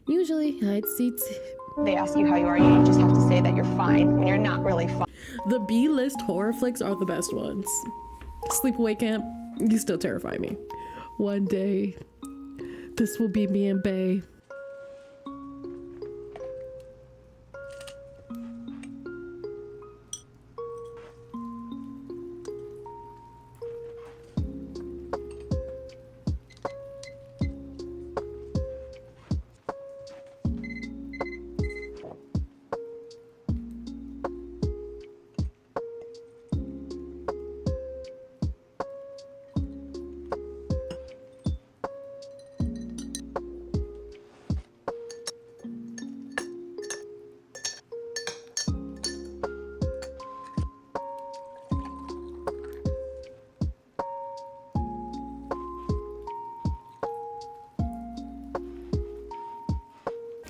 Usually I'd see They ask you how you are, you just have to say that you're fine when you're not really fine. the B-list horror flicks are the best ones. Sleepaway Camp, you still terrify me. One day, this will be me and Bay.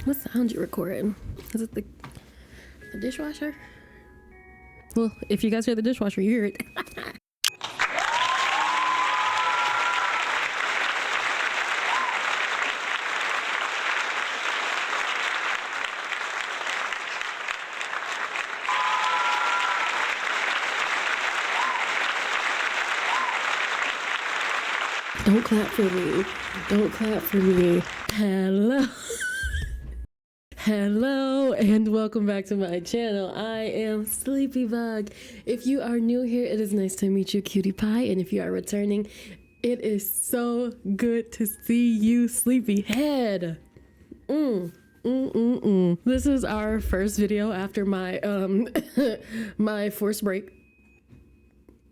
What sound you recording? Is it the dishwasher? Well, if you guys hear the dishwasher, you hear it. Don't clap for me. Don't clap for me. Hello. Hello and welcome back to my channel. I am Sleepy Bug. If you are new here, it is nice to meet you, cutie pie. And if you are returning, it is so good to see you, sleepyhead. This is our first video after my my forced break.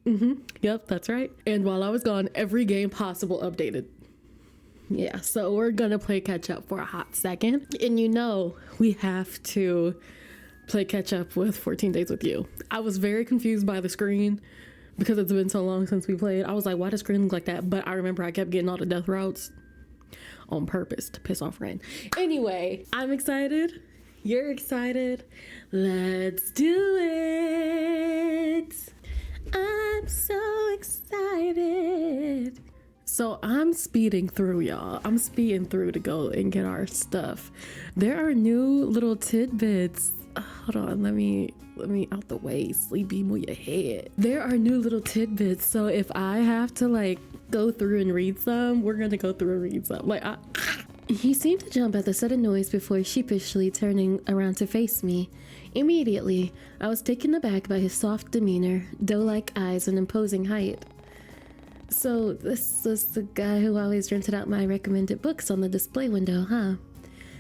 Yep, that's right. And while I was gone, every game possible updated. Yeah, so we're gonna play catch up for a hot second. And you know, we have to play catch up with 14 Days with You. I was very confused by the screen because it's been so long since we played. I was like, why does screen look like that? But I remember I kept getting all the death routes on purpose to piss off Ren. Anyway, I'm excited. You're excited. Let's do it. I'm so excited. So I'm speeding through, y'all. I'm speeding through to go and get our stuff. There are new little tidbits. Hold on, let me out the way. Sleepy, move your head. There are new little tidbits. So if I have to like go through and read some, we're gonna go through and read some. He seemed to jump at the sudden noise before sheepishly turning around to face me. Immediately, I was taken aback by his soft demeanor, doe-like eyes, and imposing height. So this was the guy who always rented out my recommended books on the display window, huh?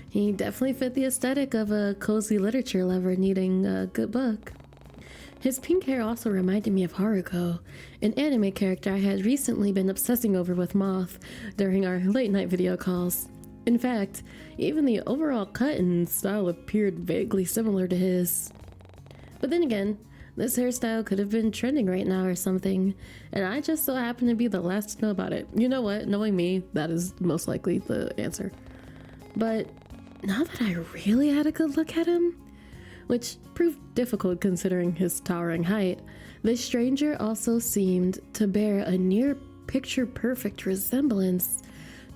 He definitely fit the aesthetic of a cozy literature lover needing a good book. His pink hair also reminded me of Haruko, an anime character I had recently been obsessing over with Moth during our late night video calls. In fact, even the overall cut and style appeared vaguely similar to his. But then again, this hairstyle could have been trending right now or something, and I just so happen to be the last to know about it. You know what? Knowing me, that is most likely the answer. But now that I really had a good look at him, which proved difficult considering his towering height, this stranger also seemed to bear a near picture-perfect resemblance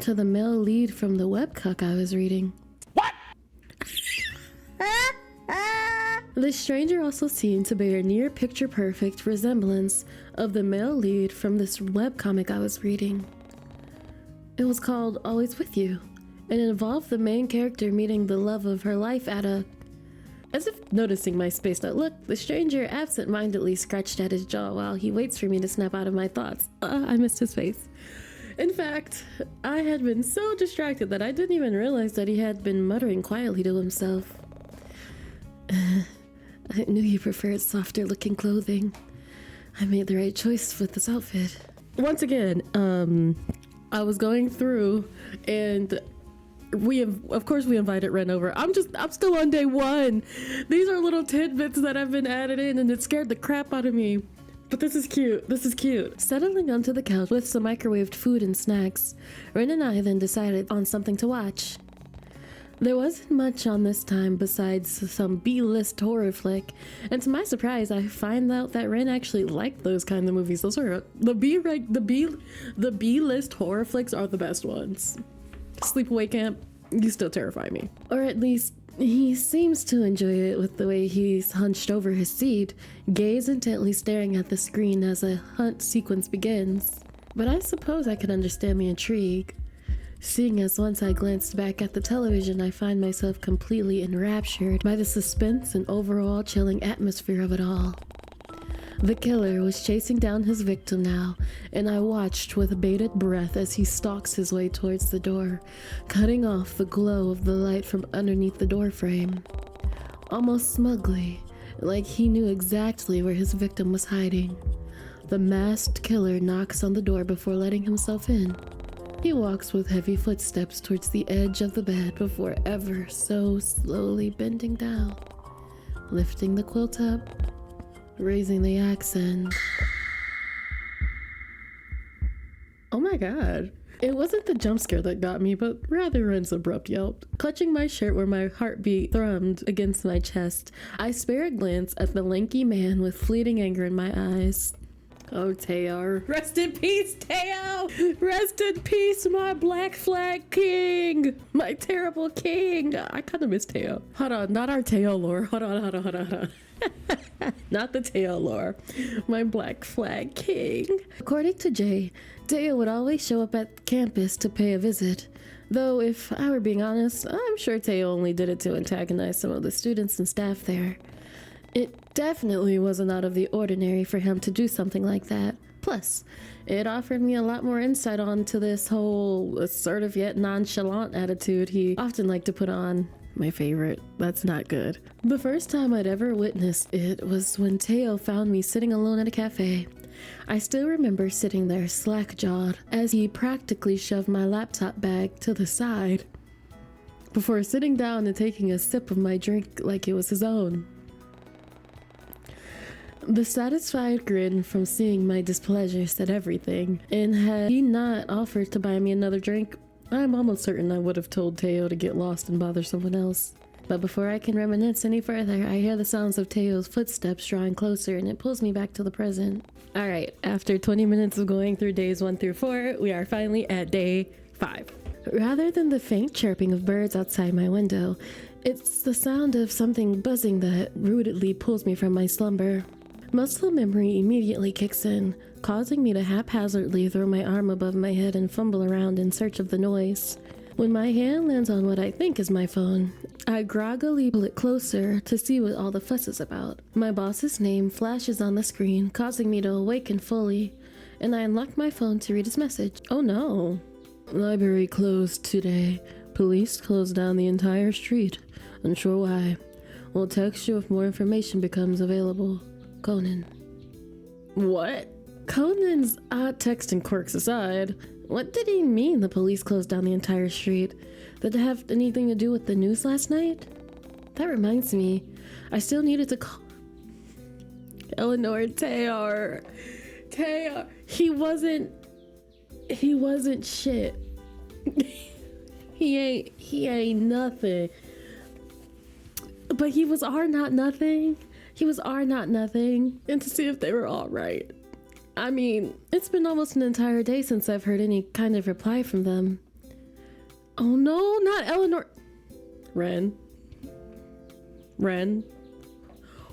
to the male lead from the webcomic I was reading. What? The stranger also seemed to bear a near picture-perfect resemblance of the male lead from this webcomic I was reading. It was called Always With You, and it involved the main character meeting the love of her life at a... As if noticing my spaced out look, the stranger absent-mindedly scratched at his jaw while he waits for me to snap out of my thoughts. I missed his face. In fact, I had been so distracted that I didn't even realize that he had been muttering quietly to himself. I knew you preferred softer looking clothing. I made the right choice with this outfit. Once again, I was going through and of course we invited Ren over. I'm still on day one. These are little tidbits that have been added in and it scared the crap out of me. But this is cute. This is cute. Settling onto the couch with some microwaved food and snacks, Ren and I then decided on something to watch. There wasn't much on this time besides some B-list horror flick, and to my surprise, I find out that Ren actually liked those kind of movies. Those are the B-list horror flicks are the best ones. Sleepaway Camp, You still terrify me. Or at least, he seems to enjoy it with the way he's hunched over his seat, gaze intently staring at the screen as a hunt sequence begins. But I suppose I can understand the intrigue, seeing as once I glanced back at the television, I find myself completely enraptured by the suspense and overall chilling atmosphere of it all. The killer was chasing down his victim now, and I watched with bated breath as he stalks his way towards the door, cutting off the glow of the light from underneath the door frame. Almost smugly, like he knew exactly where his victim was hiding. The masked killer knocks on the door before letting himself in. He walks with heavy footsteps towards the edge of the bed before ever so slowly bending down, lifting the quilt up, raising the accent. Oh my god. It wasn't the jump scare that got me, but rather Ren's abrupt yelp. Clutching my shirt where my heartbeat thrummed against my chest, I spare a glance at the lanky man with fleeting anger in my eyes. Oh, Teo. Rest in peace, Teo! Rest in peace, my Black Flag King! My terrible king! I kind of miss Teo. Hold on, not our Teo lore. Hold on. Not the Teo lore. My Black Flag King. According to Jay, Teo would always show up at campus to pay a visit. Though, if I were being honest, I'm sure Teo only did it to antagonize some of the students and staff there. It definitely wasn't out of the ordinary for him to do something like that. Plus, it offered me a lot more insight onto this whole assertive yet nonchalant attitude he often liked to put on. My favorite. That's not good. The first time I'd ever witnessed it was when Teo found me sitting alone at a cafe. I still remember sitting there slack-jawed as he practically shoved my laptop bag to the side before sitting down and taking a sip of my drink like it was his own. The satisfied grin from seeing my displeasure said everything, and had he not offered to buy me another drink, I'm almost certain I would have told Teo to get lost and bother someone else. But before I can reminisce any further, I hear the sounds of Teo's footsteps drawing closer, and it pulls me back to the present. Alright, after 20 minutes of going through days 1 through 4, we are finally at day 5. Rather than the faint chirping of birds outside my window, it's the sound of something buzzing that rootedly pulls me from my slumber. Muscle memory immediately kicks in, causing me to haphazardly throw my arm above my head and fumble around in search of the noise. When my hand lands on what I think is my phone, I groggily pull it closer to see what all the fuss is about. My boss's name flashes on the screen, causing me to awaken fully, and I unlock my phone to read his message. Oh no. Library closed today. Police closed down the entire street. Unsure why. Will text you if more information becomes available. Conan. What? Conan's odd texting quirks aside, what did he mean the police closed down the entire street? Did it have anything to do with the news last night? That reminds me, I still needed to call Eleanor. Teo. He wasn't shit. he ain't nothing. But he was our not nothing. He was our not nothing, and to see if they were all right. I mean, it's been almost an entire day since I've heard any kind of reply from them. Oh no, not Eleanor. Ren.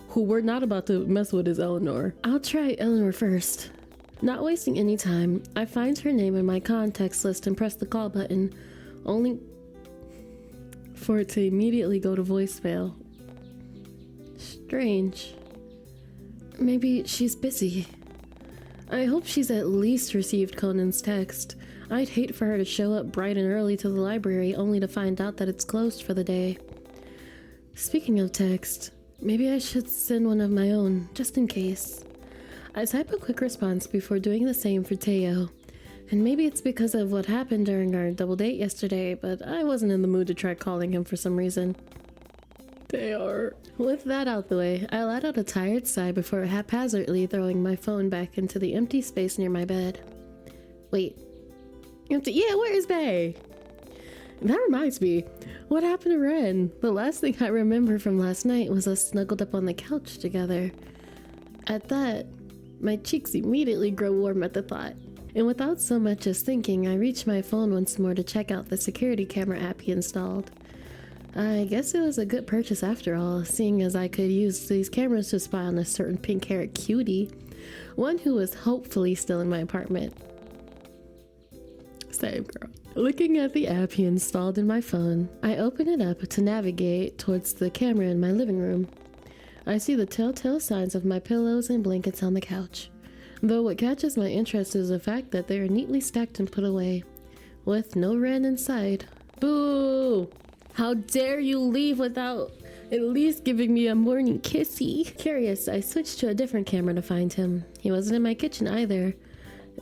Who we're not about to mess with is Eleanor. I'll try Eleanor first. Not wasting any time, I find her name in my contacts list and press the call button, only for it to immediately go to voicemail. Strange. Maybe she's busy. I hope she's at least received Conan's text. I'd hate for her to show up bright and early to the library only to find out that it's closed for the day. Speaking of text, maybe I should send one of my own, just in case. I type a quick response before doing the same for Teo. And maybe it's because of what happened during our double date yesterday, but I wasn't in the mood to try calling him for some reason. Teo. With that out the way, I let out a tired sigh before haphazardly throwing my phone back into the empty space near my bed. Wait. Yeah, where is Bay? That reminds me. What happened to Ren? The last thing I remember from last night was us snuggled up on the couch together. At that, my cheeks immediately grow warm at the thought. And without so much as thinking, I reached my phone once more to check out the security camera app he installed. I guess it was a good purchase after all, seeing as I could use these cameras to spy on a certain pink-haired cutie, one who was hopefully still in my apartment. Same girl. Looking at the app he installed in my phone, I open it up to navigate towards the camera in my living room. I see the telltale signs of my pillows and blankets on the couch, though what catches my interest is the fact that they are neatly stacked and put away, with no Ren in sight. Boo! How dare you leave without at least giving me a morning kissy? Curious, I switched to a different camera to find him. He wasn't in my kitchen either,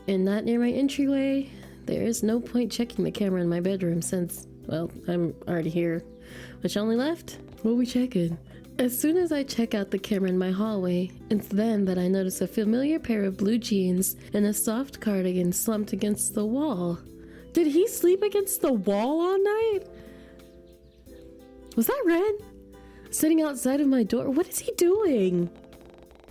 and not near my entryway. There is no point checking the camera in my bedroom since, well, I'm already here. Which only left? What we checking? As soon as I check out the camera in my hallway, it's then that I notice a familiar pair of blue jeans and a soft cardigan slumped against the wall. Did he sleep against the wall all night? Was that Ren? Sitting outside of my door? What is he doing?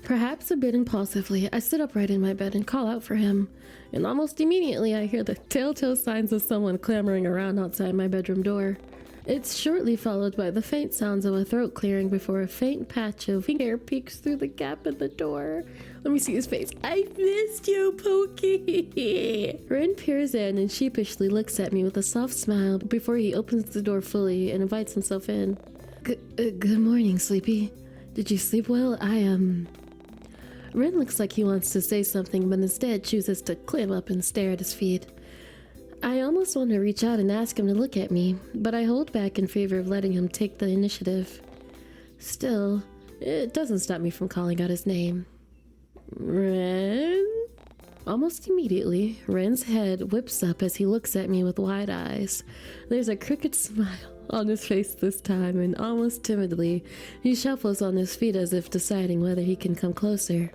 Perhaps a bit impulsively, I sit upright in my bed and call out for him, and almost immediately I hear the telltale signs of someone clamoring around outside my bedroom door. It's shortly followed by the faint sounds of a throat clearing before a faint patch of hair peeks through the gap in the door. Let me see his face. I missed you, Pokey! Ren peers in and sheepishly looks at me with a soft smile before he opens the door fully and invites himself in. Good morning, Sleepy. Did you sleep well? Ren looks like he wants to say something, but instead chooses to climb up and stare at his feet. I almost want to reach out and ask him to look at me, but I hold back in favor of letting him take the initiative. Still, it doesn't stop me from calling out his name. Ren? Almost immediately, Ren's head whips up as he looks at me with wide eyes. There's a crooked smile on his face this time, and almost timidly, he shuffles on his feet as if deciding whether he can come closer.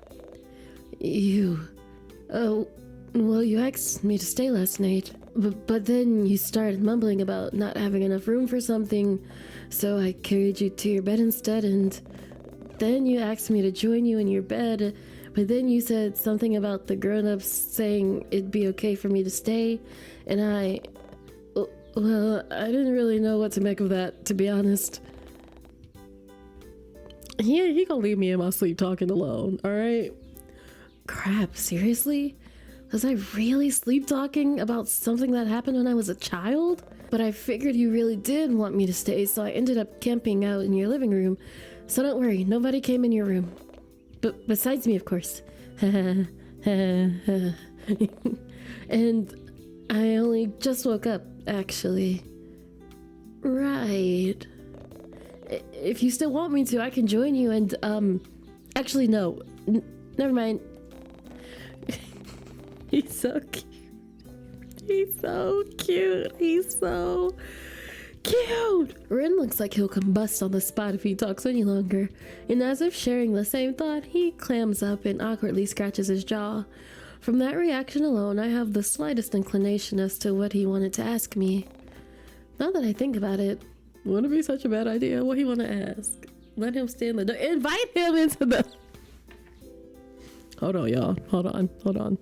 Well, you asked me to stay last night, but then you started mumbling about not having enough room for something, so I carried you to your bed instead, and then you asked me to join you in your bed, but then you said something about the grown-ups saying it'd be okay for me to stay, and I didn't really know what to make of that, to be honest. He gonna leave me in my sleep talking alone, alright? Crap, seriously? Was I really sleep talking about something that happened when I was a child? But I figured you really did want me to stay, so I ended up camping out in your living room. So don't worry, nobody came in your room. But besides me, of course. And I only just woke up, actually. Right. If you still want me to, I can join you and, actually, no. Never mind. He's so cute. He's so cute. He's so cute. Ren looks like he'll combust on the spot if he talks any longer. And as if sharing the same thought, he clams up and awkwardly scratches his jaw. From that reaction alone, I have the slightest inclination as to what he wanted to ask me. Now that I think about it, wouldn't it be such a bad idea? What he want to ask? Let him stay in the door. Invite him into the... Hold on, y'all. Hold on.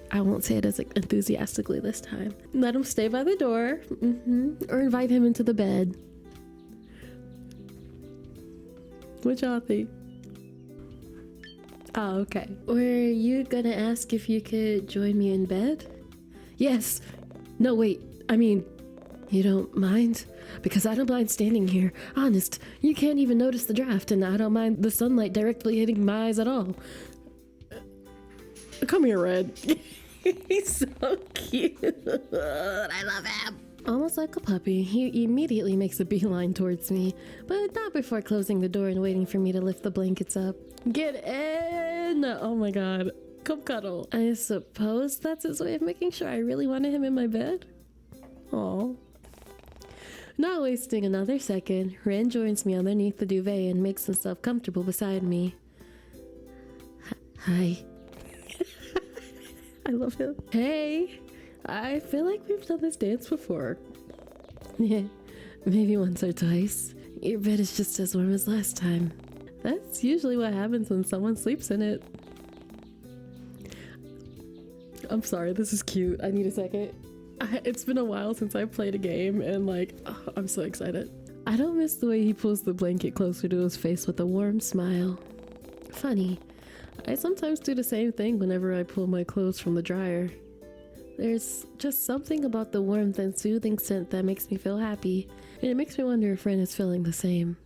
I won't say it as enthusiastically this time. Let him stay by the door, or invite him into the bed. What y'all think? Oh, okay. Were you gonna ask if you could join me in bed? Yes. No, wait. I mean, you don't mind? Because I don't mind standing here. Honest, you can't even notice the draft, and I don't mind the sunlight directly hitting my eyes at all. Come here, Red. He's so cute. I love him. Almost like a puppy, he immediately makes a beeline towards me, but not before closing the door and waiting for me to lift the blankets up. Get in! Oh my god. Come cuddle. I suppose that's his way of making sure I really wanted him in my bed? Aw. Not wasting another second, Ren joins me underneath the duvet and makes himself comfortable beside me. Hi. I love him. Hey, I feel like we've done this dance before. Yeah, maybe once or twice. Your bed is just as warm as last time. That's usually what happens when someone sleeps in it. I'm sorry, this is cute. I need a second. It's been a while since I played a game and like, I'm so excited. I don't miss the way he pulls the blanket closer to his face with a warm smile. Funny, I sometimes do the same thing whenever I pull my clothes from the dryer. There's just something about the warmth and soothing scent that makes me feel happy, and it makes me wonder if Ren is feeling the same.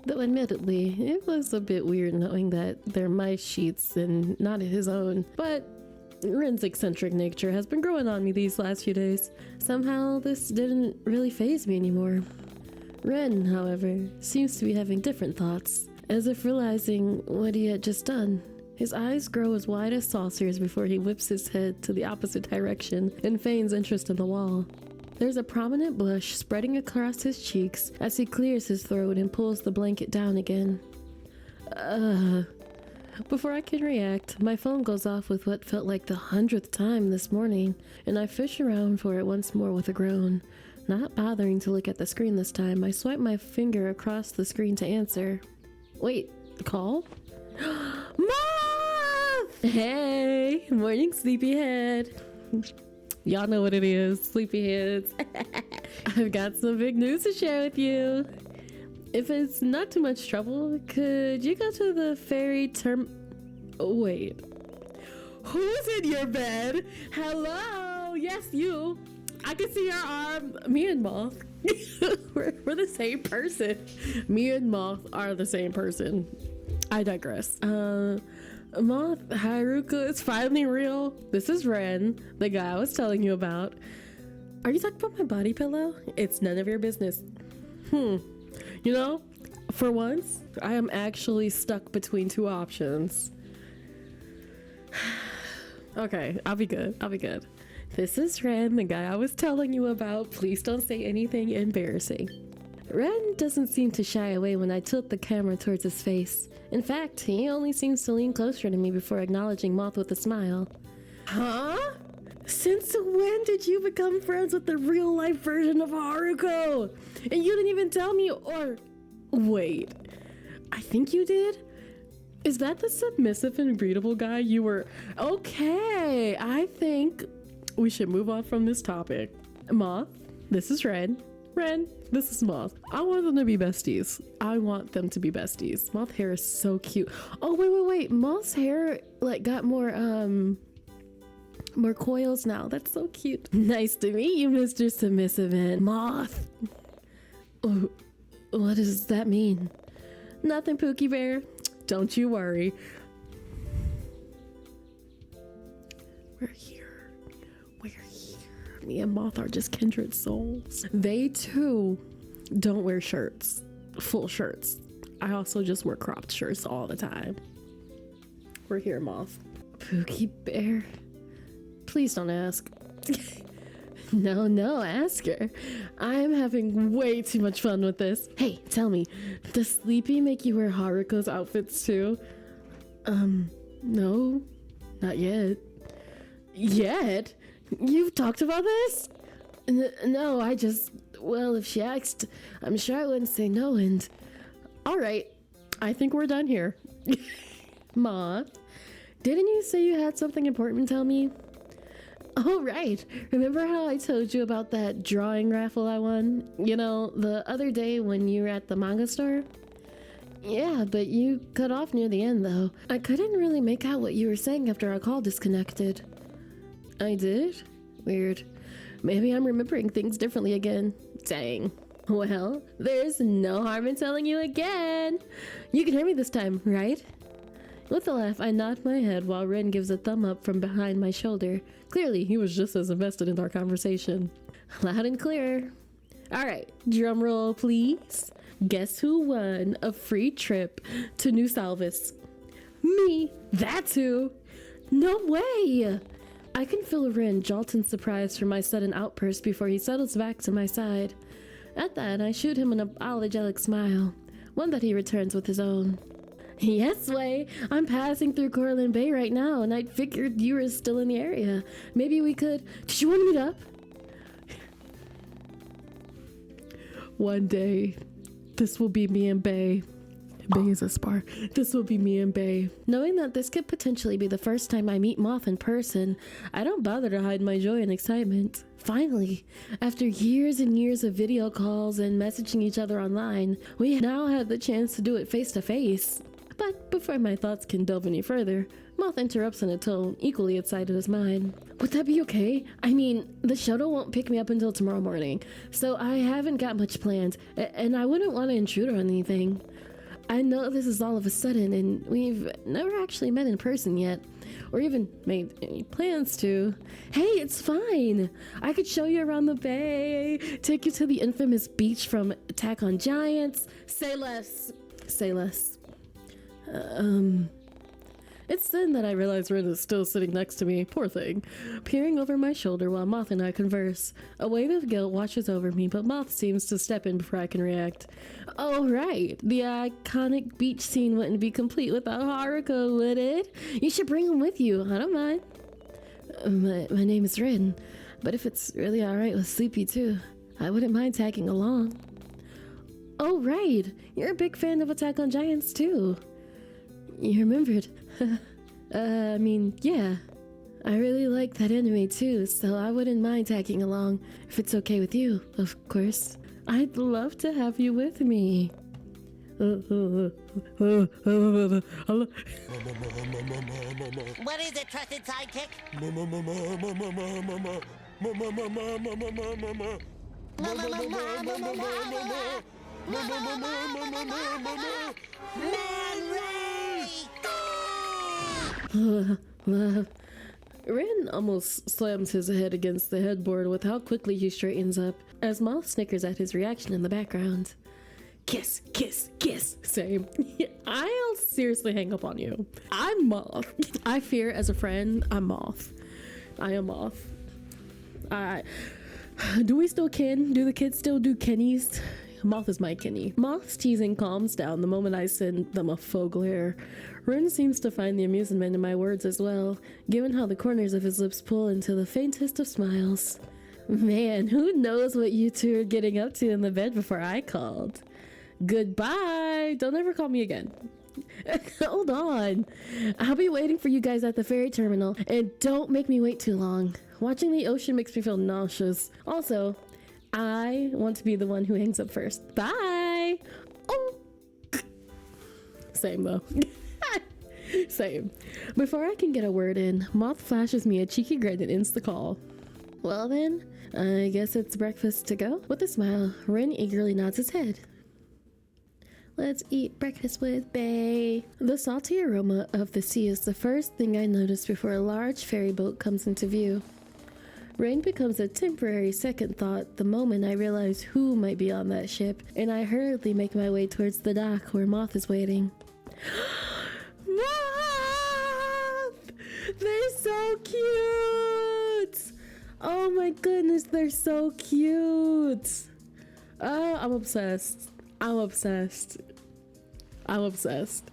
Though admittedly, it was a bit weird knowing that they're my sheets and not his own, but Ren's eccentric nature has been growing on me these last few days. Somehow this didn't really faze me anymore. Ren, however, seems to be having different thoughts, as if realizing what he had just done. His eyes grow as wide as saucers before he whips his head to the opposite direction and feigns interest in the wall. There's a prominent blush spreading across his cheeks as he clears his throat and pulls the blanket down again. Before I can react, my phone goes off with what felt like the 100th time this morning, and I fish around for it once more with a groan. Not bothering to look at the screen this time, I swipe my finger across the screen to answer. Wait, call? Moth! Hey, morning sleepyhead. Y'all know what it is, sleepyheads. I've got some big news to share with you. If it's not too much trouble, could you go to the ferry Wait. Who's in your bed? Hello? Yes, you. I can see your arm. Me and Moth. we're the same person. Me and Moth are the same person. I digress. Moth, Haruka is finally real. This is Ren, the guy I was telling you about. Are you talking about my body pillow? It's none of your business. You know, for once, I am actually stuck between two options. Okay, I'll be good. This is Ren, the guy I was telling you about. Please don't say anything embarrassing. Ren doesn't seem to shy away when I tilt the camera towards his face. In fact, he only seems to lean closer to me before acknowledging Moth with a smile. Huh? Since when did you become friends with the real-life version of Haruko? And you didn't even tell me, or... Wait, I think you did? Is that the submissive and breedable guy you were... Okay, I think we should move on from this topic. Moth, this is Ren. Ren, this is Moth. I want them to be besties. Moth hair is so cute. Oh, wait. Moth's hair, like, got more coils now. That's so cute. Nice to meet you, Mr. Submissive and Moth. Oh, what does that mean? Nothing, Pookie Bear. Don't you worry. We're here. Me and Moth are just kindred souls. They too don't wear shirts, full shirts. I also just wear cropped shirts all the time. We're here, Moth. Pookie Bear, please don't ask. No, ask her. I'm having way too much fun with this. Hey, tell me, does Sleepy make you wear Haruko's outfits too? No, not yet. Yet? You've talked about this? No, well, if she asked, I'm sure I wouldn't say no, and... Alright, I think we're done here. Moth, didn't you say you had something important to tell me? Oh, right. Remember how I told you about that drawing raffle I won? You know, the other day when you were at the manga store? Yeah, but you cut off near the end, though. I couldn't really make out what you were saying after our call disconnected. I did? Weird. Maybe I'm remembering things differently again. Dang. Well, there's no harm in telling you again. You can hear me this time, right? With a laugh, I nod my head while Ren gives a thumb up from behind my shoulder. Clearly, he was just as invested in our conversation. Loud and clear. Alright, drum roll, please. Guess who won a free trip to New Salvis? Me! That's who! No way! I can feel Ren jolt in surprise from my sudden outburst before he settles back to my side. At that, I shoot him an apologetic smile, one that he returns with his own. Yes, Way. I'm passing through Corland Bay right now, and I figured you were still in the area. Maybe we could... Did you want to meet up? One day, this will be me and Bay. Bay is a spar. This will be me and Bay. Knowing that this could potentially be the first time I meet Moth in person, I don't bother to hide my joy and excitement. Finally, after years and years of video calls and messaging each other online, we now have the chance to do it face to face. But before my thoughts can delve any further, Moth interrupts in a tone equally excited as mine. Would that be okay? I mean, the shuttle won't pick me up until tomorrow morning, so I haven't got much planned, and I wouldn't want to intrude on anything. I know this is all of a sudden, and we've never actually met in person yet, or even made any plans to. Hey, it's fine. I could show you around the bay, take you to the infamous beach from Attack on Giants. Say less. Say less. It's then that I realize Rin is still sitting next to me, poor thing, peering over my shoulder while Moth and I converse. A wave of guilt washes over me, but Moth seems to step in before I can react. Oh right, the iconic beach scene wouldn't be complete without Haruko, would it? You should bring him with you, I don't mind. My name is Rin, but if it's really alright with Sleepy too, I wouldn't mind tagging along. Oh right, you're a big fan of Attack on Giants too. You remembered. I mean, yeah. I really like that anime too, so I wouldn't mind tagging along, if it's okay with you, of course. I'd love to have you with me. What is it, trusted sidekick? Man Ray! Rin almost slams his head against the headboard with how quickly he straightens up, as Moth snickers at his reaction in the background. Kiss, kiss, kiss. Same. I'll seriously hang up on you. I'm Moth. I fear as a friend, I'm Moth. I am Moth. Do we still kin? Do the kids still do Kennies? Moth is my Kenny. Moth's teasing calms down the moment I send them a faux glare. Rin seems to find the amusement in my words as well, given how the corners of his lips pull into the faintest of smiles. Man, who knows what you two are getting up to in the bed before I called. Goodbye! Don't ever call me again. Hold on. I'll be waiting for you guys at the ferry terminal, and don't make me wait too long. Watching the ocean makes me feel nauseous. Also, I want to be the one who hangs up first. Bye! Oh! Same though. Same. Before I can get a word in, Moth flashes me a cheeky grin and ends the call. Well then, I guess it's breakfast to go? With a smile, Rin eagerly nods his head. Let's eat breakfast with Bay. The salty aroma of the sea is the first thing I notice before a large ferry boat comes into view. Rain becomes a temporary second thought the moment I realize who might be on that ship, and I hurriedly make my way towards the dock where Moth is waiting. Moth! They're so cute! Oh my goodness, they're so cute! Oh, I'm obsessed. I'm obsessed. I'm obsessed.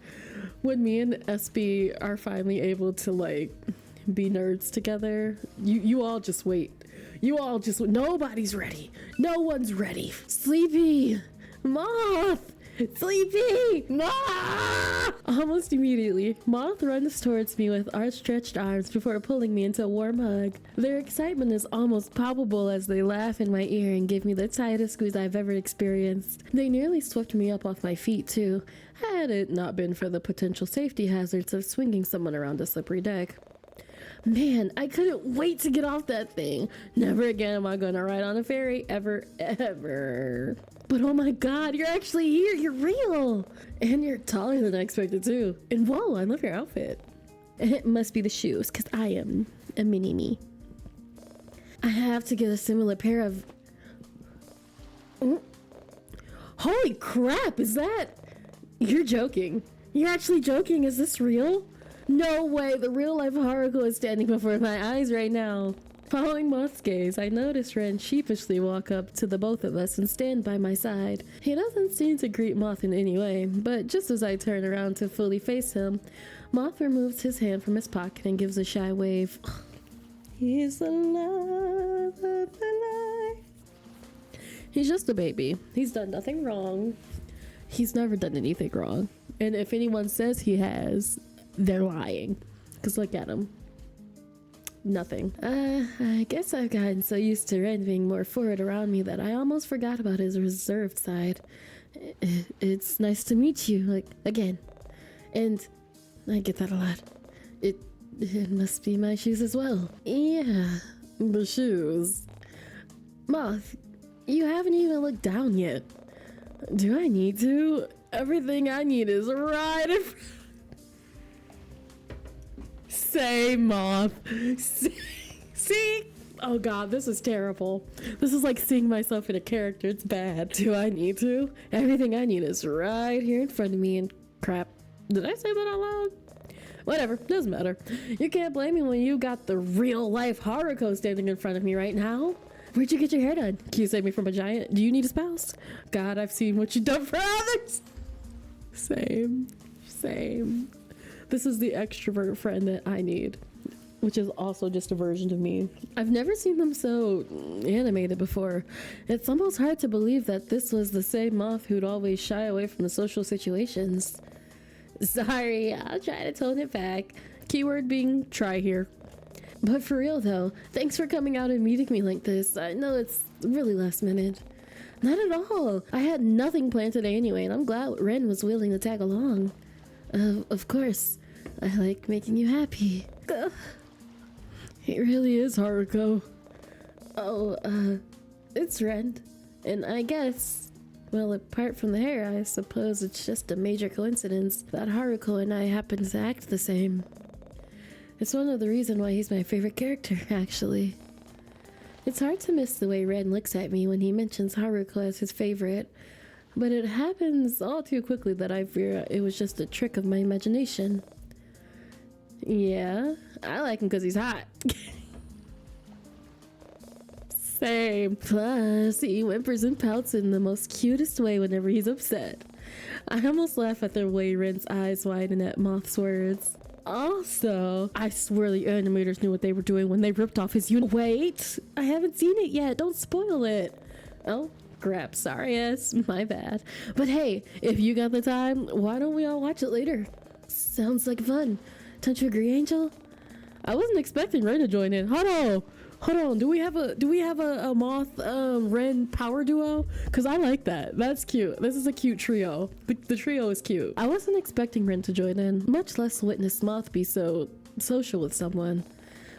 When me and SB are finally able to like be nerds together, you all just wait. You all just wait. Nobody's ready. No one's ready. Sleepy! Moth! Sleepy! Moth! Almost immediately, Moth runs towards me with outstretched arms before pulling me into a warm hug. Their excitement is almost palpable as they laugh in my ear and give me the tightest squeeze I've ever experienced. They nearly swept me up off my feet too, had it not been for the potential safety hazards of swinging someone around a slippery deck. Man, I couldn't wait to get off that thing. Never again am I gonna ride on a ferry, ever, ever. But oh my god, you're actually here, you're real! And you're taller than I expected too. And whoa, I love your outfit. It must be the shoes, cause I am a mini-me. I have to get a similar pair of... Holy crap, is that... You're joking. You're actually joking, is this real? No way, the real life Haruko is standing before my eyes right now. Following Moth's gaze, I notice Ren sheepishly walk up to the both of us and stand by my side. He doesn't seem to greet Moth in any way, but just as I turn around to fully face him, Moth removes his hand from his pocket and gives a shy wave. He's the love of my life. He's just a baby. He's done nothing wrong. He's never done anything wrong. And if anyone says he has, they're lying. Because look at him. Nothing. I guess I've gotten so used to Ren being more forward around me that I almost forgot about his reserved side. It's nice to meet you, like, again. And I get that a lot. It must be my shoes as well. Yeah, the shoes. Moth, you haven't even looked down yet. Do I need to? Everything I need is right in front. Say, Moth. See? Oh god, this is terrible. This is like seeing myself in a character. It's bad. Do I need to? Everything I need is right here in front of me and crap. Did I say that out loud? Whatever, doesn't matter. You can't blame me when you got the real life Haruko standing in front of me right now. Where'd you get your hair done? Can you save me from a giant? Do you need a spouse? God, I've seen what you've done for others. Same. This is the extrovert friend that I need, which is also just a version of me. I've never seen them so animated before. It's almost hard to believe that this was the same Moth who'd always shy away from the social situations. Sorry, I'll try to tone it back. Keyword being try here. But for real though, thanks for coming out and meeting me like this. I know it's really last minute. Not at all. I had nothing planned today anyway, and I'm glad Ren was willing to tag along. Of course. I like making you happy. It really is, Haruko. Oh, it's Ren. And I guess, well, apart from the hair, I suppose it's just a major coincidence that Haruko and I happen to act the same. It's one of the reasons why he's my favorite character, actually. It's hard to miss the way Ren looks at me when he mentions Haruko as his favorite, but it happens all too quickly that I fear it was just a trick of my imagination. Yeah, I like him because he's hot. Same. Plus, he whimpers and pouts in the most cutest way whenever he's upset. I almost laugh at the way Ren's eyes widen at Moth's words. Also, I swear the animators knew what they were doing when they ripped off his Wait, I haven't seen it yet. Don't spoil it. Oh, crap. Sorry, yes, my bad. But hey, if you got the time, why don't we all watch it later? Sounds like fun. Don't you agree, Angel? I wasn't expecting Ren to join in. Hold on. Do we have a Moth Ren power duo? Cause I like that. That's cute. This is a cute trio. The trio is cute. I wasn't expecting Ren to join in, much less witness Moth be so social with someone.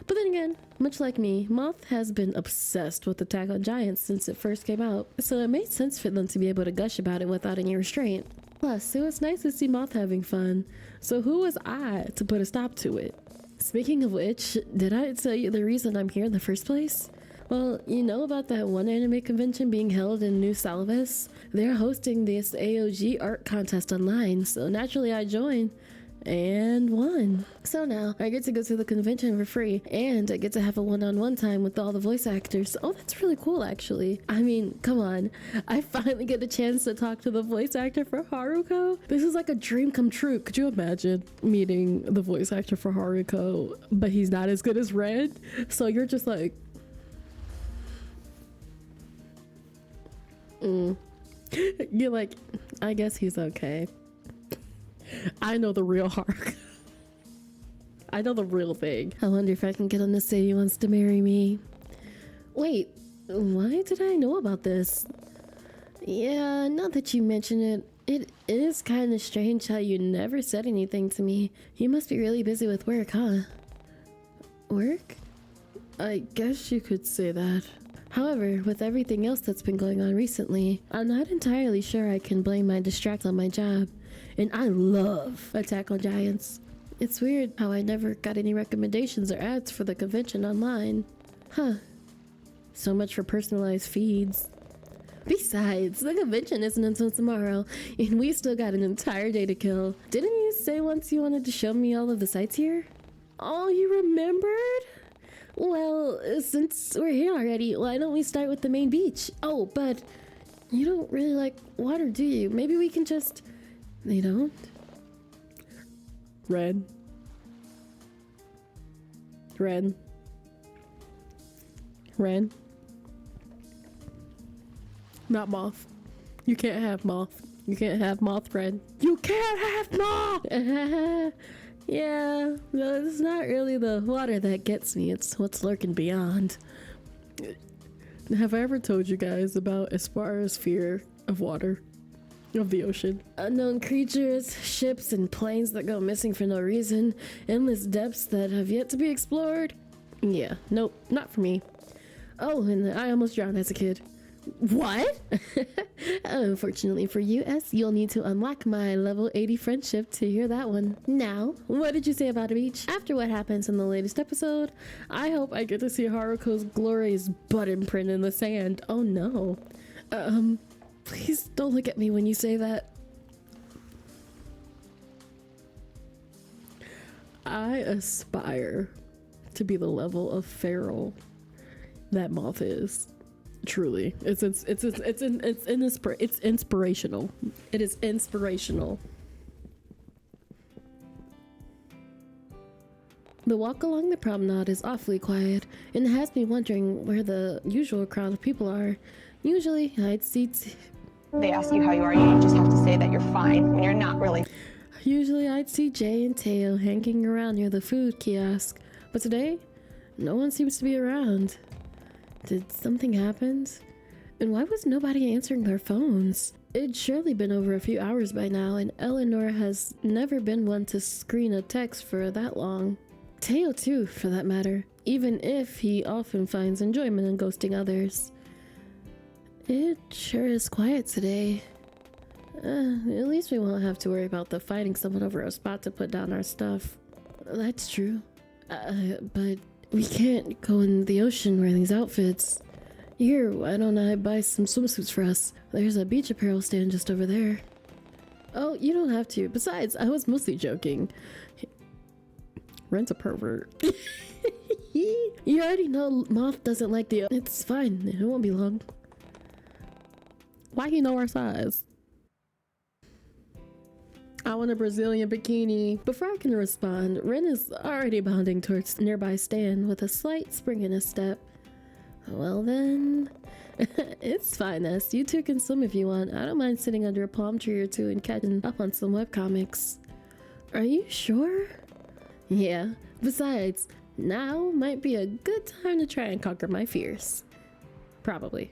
But then again, much like me, Moth has been obsessed with Attack on Giants since it first came out, so it made sense for them to be able to gush about it without any restraint. Plus, it was nice to see Moth having fun, so who was I to put a stop to it? Speaking of which, did I tell you the reason I'm here in the first place? Well, you know about that one anime convention being held in New Salves? They're hosting this AOG art contest online, so naturally I joined. And won. So now I get to go to the convention for free, and I get to have a one-on-one time with all the voice actors. Oh, that's really cool, actually. I mean, come on. I finally get a chance to talk to the voice actor for Haruko. This is like a dream come true. Could you imagine meeting the voice actor for Haruko, but he's not as good as Ren? So you're just like, you're like, I guess he's okay. I know the real Hark. I know the real thing. I wonder if I can get him to say he wants to marry me. Wait, why did I know about this? Yeah, now that you mention it, it is kind of strange how you never said anything to me. You must be really busy with work, huh? Work? I guess you could say that. However, with everything else that's been going on recently, I'm not entirely sure I can blame my distract on my job. And I love Attack on Giants. It's weird how I never got any recommendations or ads for the convention online. Huh. So much for personalized feeds. Besides, the convention isn't until tomorrow, and we still got an entire day to kill. Didn't you say once you wanted to show me all of the sites here? Oh, you remembered? Well, since we're here already, why don't we start with the main beach? Oh, but you don't really like water, do you? Maybe we can just... They don't? Ren. Not Moth. You can't have Moth. You can't have moth red. You can't have moth! Yeah, no, it's not really the water that gets me, it's what's lurking beyond. Have I ever told you guys about Espar's fear of water? Of the ocean? Unknown creatures, ships and planes that go missing for no reason, endless depths that have yet to be explored. Yeah, nope, not for me. Oh, and I almost drowned as a kid. What? Unfortunately for you, S, you'll need to unlock my level 80 friendship to hear that one. Now, what did you say about a beach? After what happens in the latest episode, I hope I get to see Haruko's glorious butt imprint in the sand. Oh no. Please don't look at me when you say that. I aspire to be the level of feral that moth is. Truly, it's inspirational. It is inspirational. The walk along the promenade is awfully quiet, and it has me wondering where the usual crowd of people are. Usually, I'd see. They ask you how you are, you just have to say that you're fine when you're not really. Usually, I'd see Jay and Teo hanging around near the food kiosk, but today, no one seems to be around. Did something happen? And why was nobody answering their phones? It'd surely been over a few hours by now, and Eleanor has never been one to screen a text for that long. Teo too, for that matter, even if he often finds enjoyment in ghosting others. It sure is quiet today. At least we won't have to worry about the fighting someone over a spot to put down our stuff. That's true. But we can't go in the ocean wearing these outfits. Here, why don't I buy some swimsuits for us? There's a beach apparel stand just over there. Oh, you don't have to. Besides, I was mostly joking. Rent's a pervert. You already know Moth doesn't like the... It's fine. It won't be long. Why you know our size? I want a Brazilian bikini. Before I can respond, Ren is already bounding towards nearby stand with a slight spring in his step. Well then, it's fine, S. You two can swim if you want. I don't mind sitting under a palm tree or two and catching up on some webcomics. Are you sure? Yeah. Besides, now might be a good time to try and conquer my fears. Probably.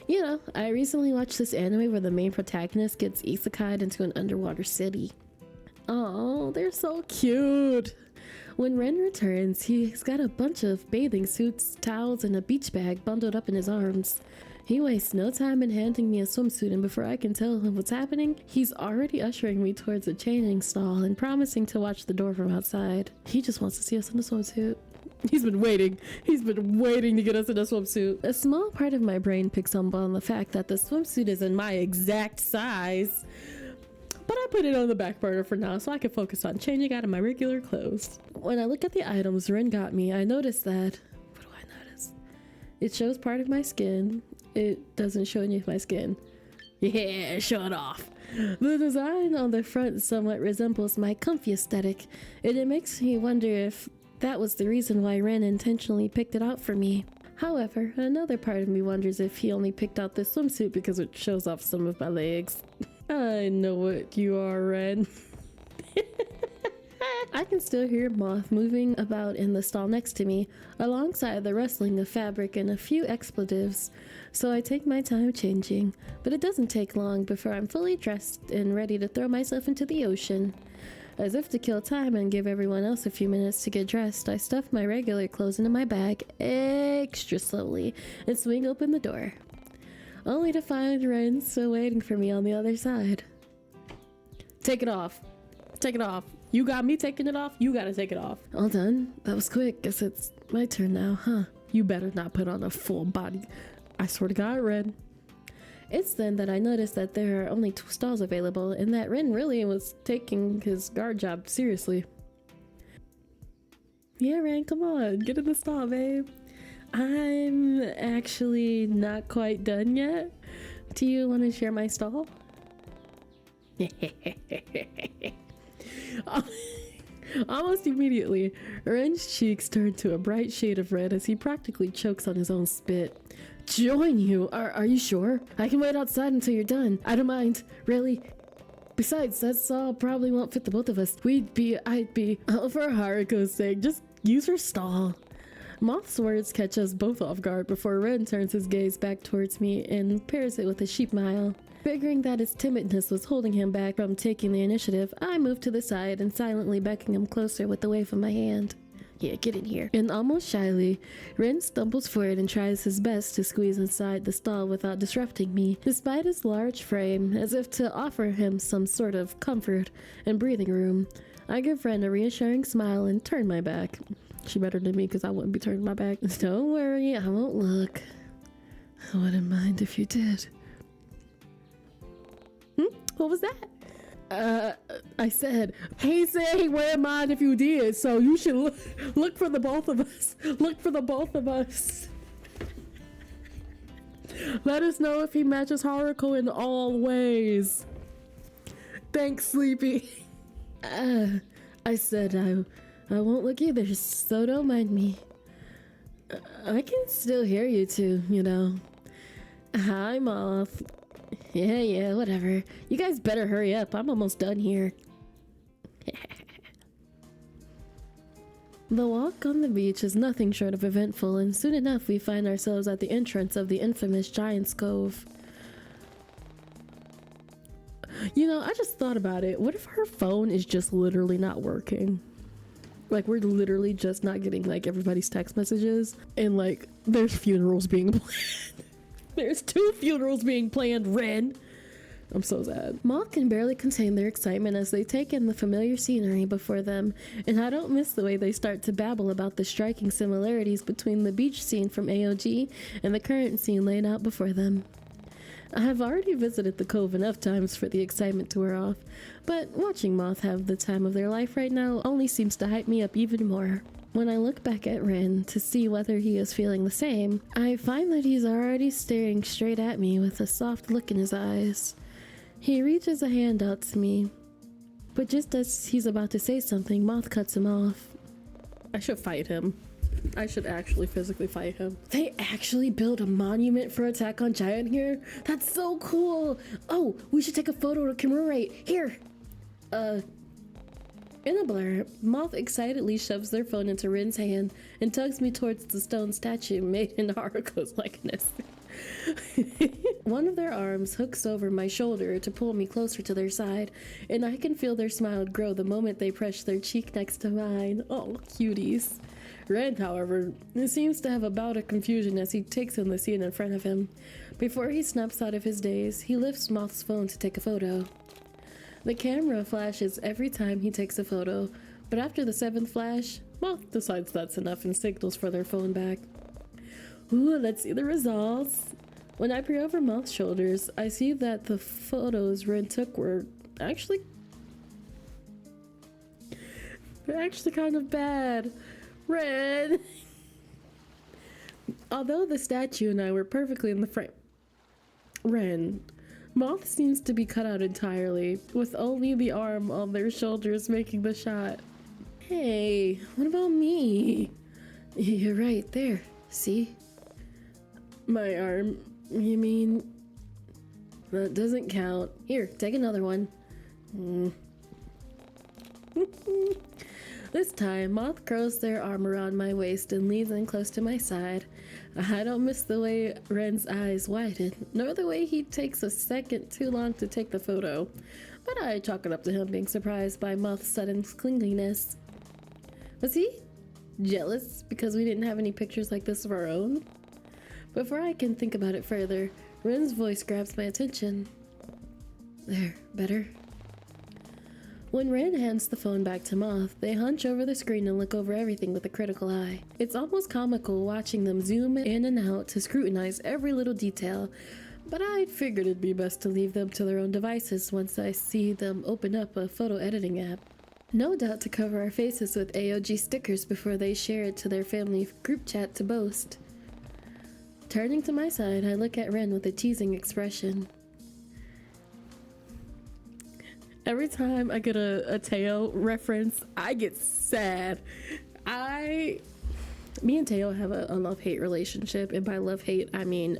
You know, I recently watched this anime where the main protagonist gets isekai'd into an underwater city. Oh, they're so cute. When Ren returns, he's got a bunch of bathing suits, towels, and a beach bag bundled up in his arms. He wastes no time in handing me a swimsuit, and before I can tell him what's happening, he's already ushering me towards a changing stall and promising to watch the door from outside. He just wants to see us in a swimsuit. He's been waiting to get us in a swimsuit. A small part of my brain picks up on the fact that the swimsuit is in my exact size, but I put it on the back burner for now so I can focus on changing out of my regular clothes. When I look at the items Ren got me, I notice that... What do I notice? It shows part of my skin. It doesn't show any of my skin. Yeah, show it off. The design on the front somewhat resembles my comfy aesthetic, and it makes me wonder if that was the reason why Ren intentionally picked it out for me. However, another part of me wonders if he only picked out this swimsuit because it shows off some of my legs. I know what you are, Ren. I can still hear Moth moving about in the stall next to me, alongside the rustling of fabric and a few expletives, so I take my time changing, but it doesn't take long before I'm fully dressed and ready to throw myself into the ocean. As if to kill time and give everyone else a few minutes to get dressed, I stuff my regular clothes into my bag extra slowly and swing open the door, only to find Ren still waiting for me on the other side. Take it off. Take it off. You got me taking it off? You gotta take it off. All done? That was quick. Guess it's my turn now, huh? You better not put on a full body. I swear to God, Ren. It's then that I noticed that there are only 2 stalls available and that Ren really was taking his guard job seriously. Yeah, Ren, come on. Get in the stall, babe. I'm actually not quite done yet. Do you want to share my stall? Almost immediately, Ren's cheeks turn to a bright shade of red as he practically chokes on his own spit. join you. Are you sure? I can wait outside until you're done. I don't mind, really. Besides, that stall probably won't fit the both of us. I'd be, oh, for Haruko's sake, just use her stall. Moth's words catch us both off guard before Ren turns his gaze back towards me and pairs it with a sheep smile. Figuring that his timidness was holding him back from taking the initiative, I move to the side and silently beckon him closer with a wave of my hand. Yeah, get in here. And almost shyly, Ren stumbles forward and tries his best to squeeze inside the stall without disrupting me, despite his large frame, as if to offer him some sort of comfort and breathing room. I give Ren a reassuring smile and turn my back. She better than me because I wouldn't be turning my back. Don't worry, I won't look. I wouldn't mind if you did. What was that? I said, he said he wouldn't mind if you did, so you should look for the both of us. Look for the both of us. Let us know if he matches Haruko in all ways. Thanks, Sleepy. I said I won't look either, so don't mind me. I can still hear you two, you know. Hi, Moth. Yeah, whatever. You guys better hurry up. I'm almost done here. The walk on the beach is nothing short of eventful, and soon enough we find ourselves at the entrance of the infamous Giant's Cove. You know, I just thought about it. What if her phone is just literally not working? Like, we're literally just not getting, like, everybody's text messages, and, like, there's funerals being planned. There's 2 funerals being planned, Ren. I'm so sad. Moth can barely contain their excitement as they take in the familiar scenery before them, and I don't miss the way they start to babble about the striking similarities between the beach scene from AOG and the current scene laid out before them. I have already visited the cove enough times for the excitement to wear off, but watching Moth have the time of their life right now only seems to hype me up even more. When I look back at Ren to see whether he is feeling the same, I find that he's already staring straight at me with a soft look in his eyes. He reaches a hand out to me, but just as he's about to say something, Moth cuts him off. I should fight him. I should actually physically fight him. They actually built a monument for Attack on Giant here? That's so cool! Oh, we should take a photo to commemorate. Here! In a blur, Moth excitedly shoves their phone into Rin's hand and tugs me towards the stone statue made in Haruko's likeness. One of their arms hooks over my shoulder to pull me closer to their side, and I can feel their smile grow the moment they press their cheek next to mine. Oh, cuties. Ren, however, seems to have a bout of confusion as he takes in the scene in front of him. Before he snaps out of his daze, he lifts Moth's phone to take a photo. The camera flashes every time he takes a photo, but after the 7th flash, Moth decides that's enough and signals for their phone back. Ooh, let's see the results. When I peer over Moth's shoulders, I see that the photos Ren took were actually kind of bad. Ren! Although the statue and I were perfectly in the frame, Ren, Moth seems to be cut out entirely, with only the arm on their shoulders making the shot. Hey, what about me? You're right there, see? My arm, you mean? That doesn't count. Here, take another one. This time, Moth curls their arm around my waist and leans in close to my side. I don't miss the way Ren's eyes widen, nor the way he takes a second too long to take the photo, but I chalk it up to him being surprised by Moth's sudden clinginess. Was he jealous because we didn't have any pictures like this of our own? Before I can think about it further, Ren's voice grabs my attention. There, better? When Ren hands the phone back to Moth, they hunch over the screen and look over everything with a critical eye. It's almost comical watching them zoom in and out to scrutinize every little detail, but I figured it'd be best to leave them to their own devices once I see them open up a photo editing app. No doubt to cover our faces with AOG stickers before they share it to their family group chat to boast. Turning to my side, I look at Ren with a teasing expression. Every time I get a Teo reference, I get sad. I Me and Teo have a love-hate relationship, and by love-hate, I mean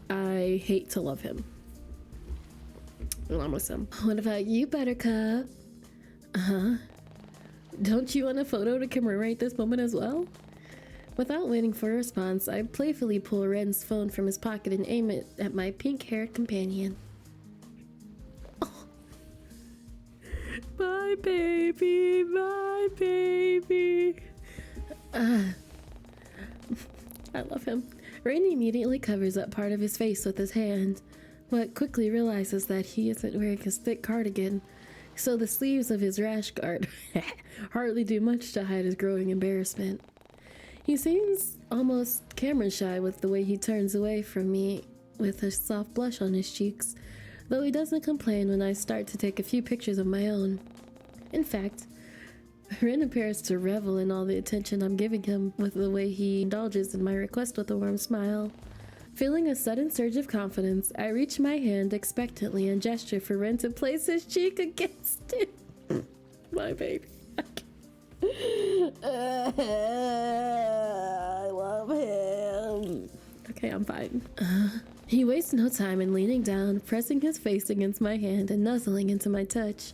I hate to love him when I'm with him. What about you, Buttercup? Don't you want a photo to commemorate this moment as well? Without waiting for a response, I playfully pull Ren's phone from his pocket and aim it at my pink-haired companion. Oh. My baby, my baby. I love him. Ren immediately covers up part of his face with his hand, but quickly realizes that he isn't wearing his thick cardigan, so the sleeves of his rash guard hardly do much to hide his growing embarrassment. He seems almost camera shy with the way he turns away from me with a soft blush on his cheeks, though he doesn't complain when I start to take a few pictures of my own. In fact, Ren appears to revel in all the attention I'm giving him with the way he indulges in my request with a warm smile. Feeling a sudden surge of confidence, I reach my hand expectantly and gesture for Ren to place his cheek against it. My baby. I love him. Okay, I'm fine. He wastes no time in leaning down, pressing his face against my hand and nuzzling into my touch.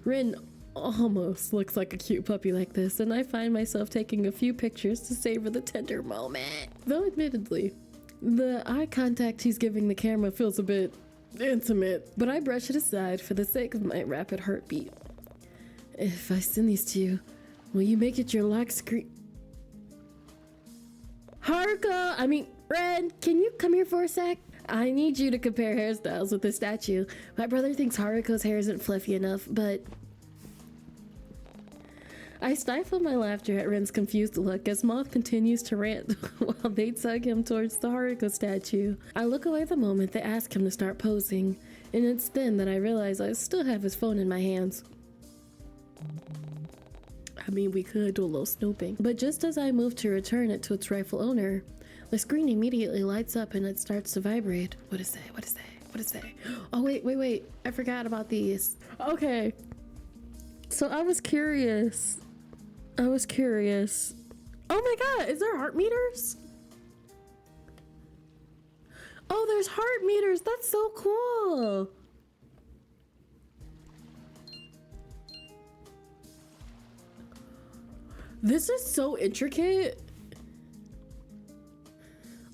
Ren almost looks like a cute puppy like this, and I find myself taking a few pictures to savor the tender moment. Though admittedly, the eye contact he's giving the camera feels a bit intimate, but I brush it aside for the sake of my rapid heartbeat. If I send these to you, will you make it your lock screen? Ren, can you come here for a sec? I need you to compare hairstyles with this statue. My brother thinks Haruko's hair isn't fluffy enough, but... I stifle my laughter at Ren's confused look as Moth continues to rant while they tug him towards the Haruko statue. I look away the moment they ask him to start posing, and it's then that I realize I still have his phone in my hands. I mean, we could do a little snooping. But just as I move to return it to its rightful owner, the screen immediately lights up and it starts to vibrate. What is that? What is that? What is that? Oh, wait. I forgot about these. Okay. So I was curious. Oh my god, is there heart meters? Oh, there's heart meters. That's so cool. This is so intricate.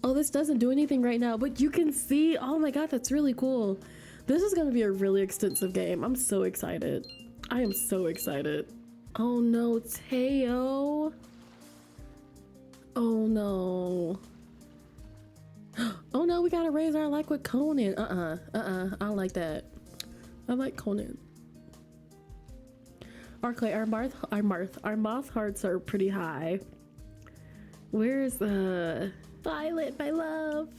Oh, this doesn't do anything right now, but you can see. Oh my god, that's really cool. This is gonna be a really extensive game. I'm so excited. I am so excited. Oh no, Teo. Oh no. Oh no, we gotta raise our like with Conan. I don't like that. I like Conan. Okay, our moth hearts are pretty high. Where's Violet, my love?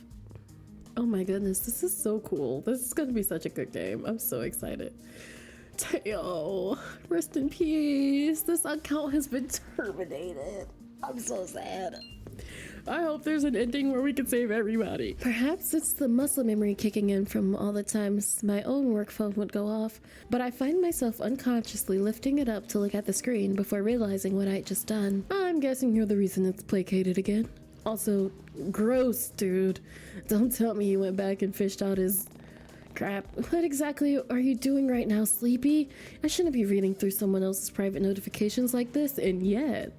Oh my goodness, this is so cool. This is gonna be such a good game. I'm so excited. Teo, rest in peace. This account has been terminated. I'm so sad. I hope there's an ending where we can save everybody. Perhaps it's the muscle memory kicking in from all the times my own work phone would go off, but I find myself unconsciously lifting it up to look at the screen before realizing what I'd just done. I'm guessing you're the reason it's placated again. Also, gross, dude. Don't tell me you went back and fished out his crap. What exactly are you doing right now, Sleepy? I shouldn't be reading through someone else's private notifications like this, and yet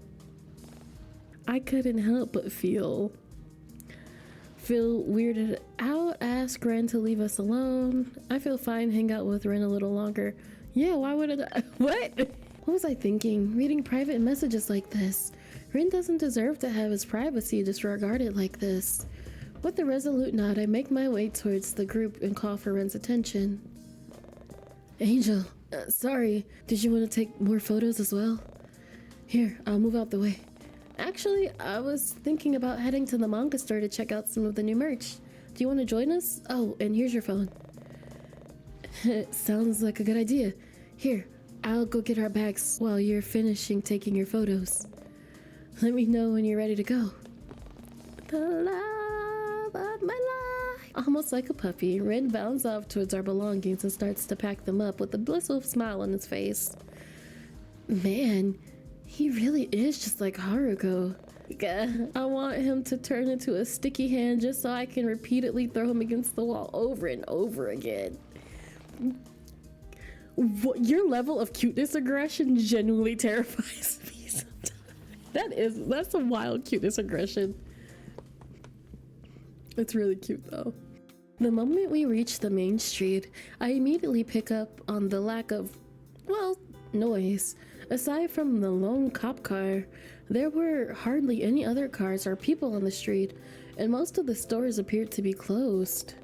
I couldn't help but feel weirded out, ask Ren to leave us alone. I feel fine, hang out with Ren a little longer. Yeah, why would I? What? What was I thinking? Reading private messages like this. Ren doesn't deserve to have his privacy disregarded like this. With a resolute nod, I make my way towards the group and call for Ren's attention. Angel, sorry, did you want to take more photos as well? Here, I'll move out the way. Actually, I was thinking about heading to the manga store to check out some of the new merch. Do you want to join us? Oh, and here's your phone. Sounds like a good idea. Here, I'll go get our bags while you're finishing taking your photos. Let me know when you're ready to go. The love of my life. Almost like a puppy, Ren bounds off towards our belongings and starts to pack them up with a blissful smile on his face. Man, he really is just like Haruko. I want him to turn into a sticky hand just so I can repeatedly throw him against the wall over and over again. What, your level of cuteness aggression genuinely terrifies me sometimes. That's a wild cuteness aggression. It's really cute though. The moment we reach the main street, I immediately pick up on the lack of, well, noise. Aside from the lone cop car, there were hardly any other cars or people on the street, and most of the stores appeared to be closed.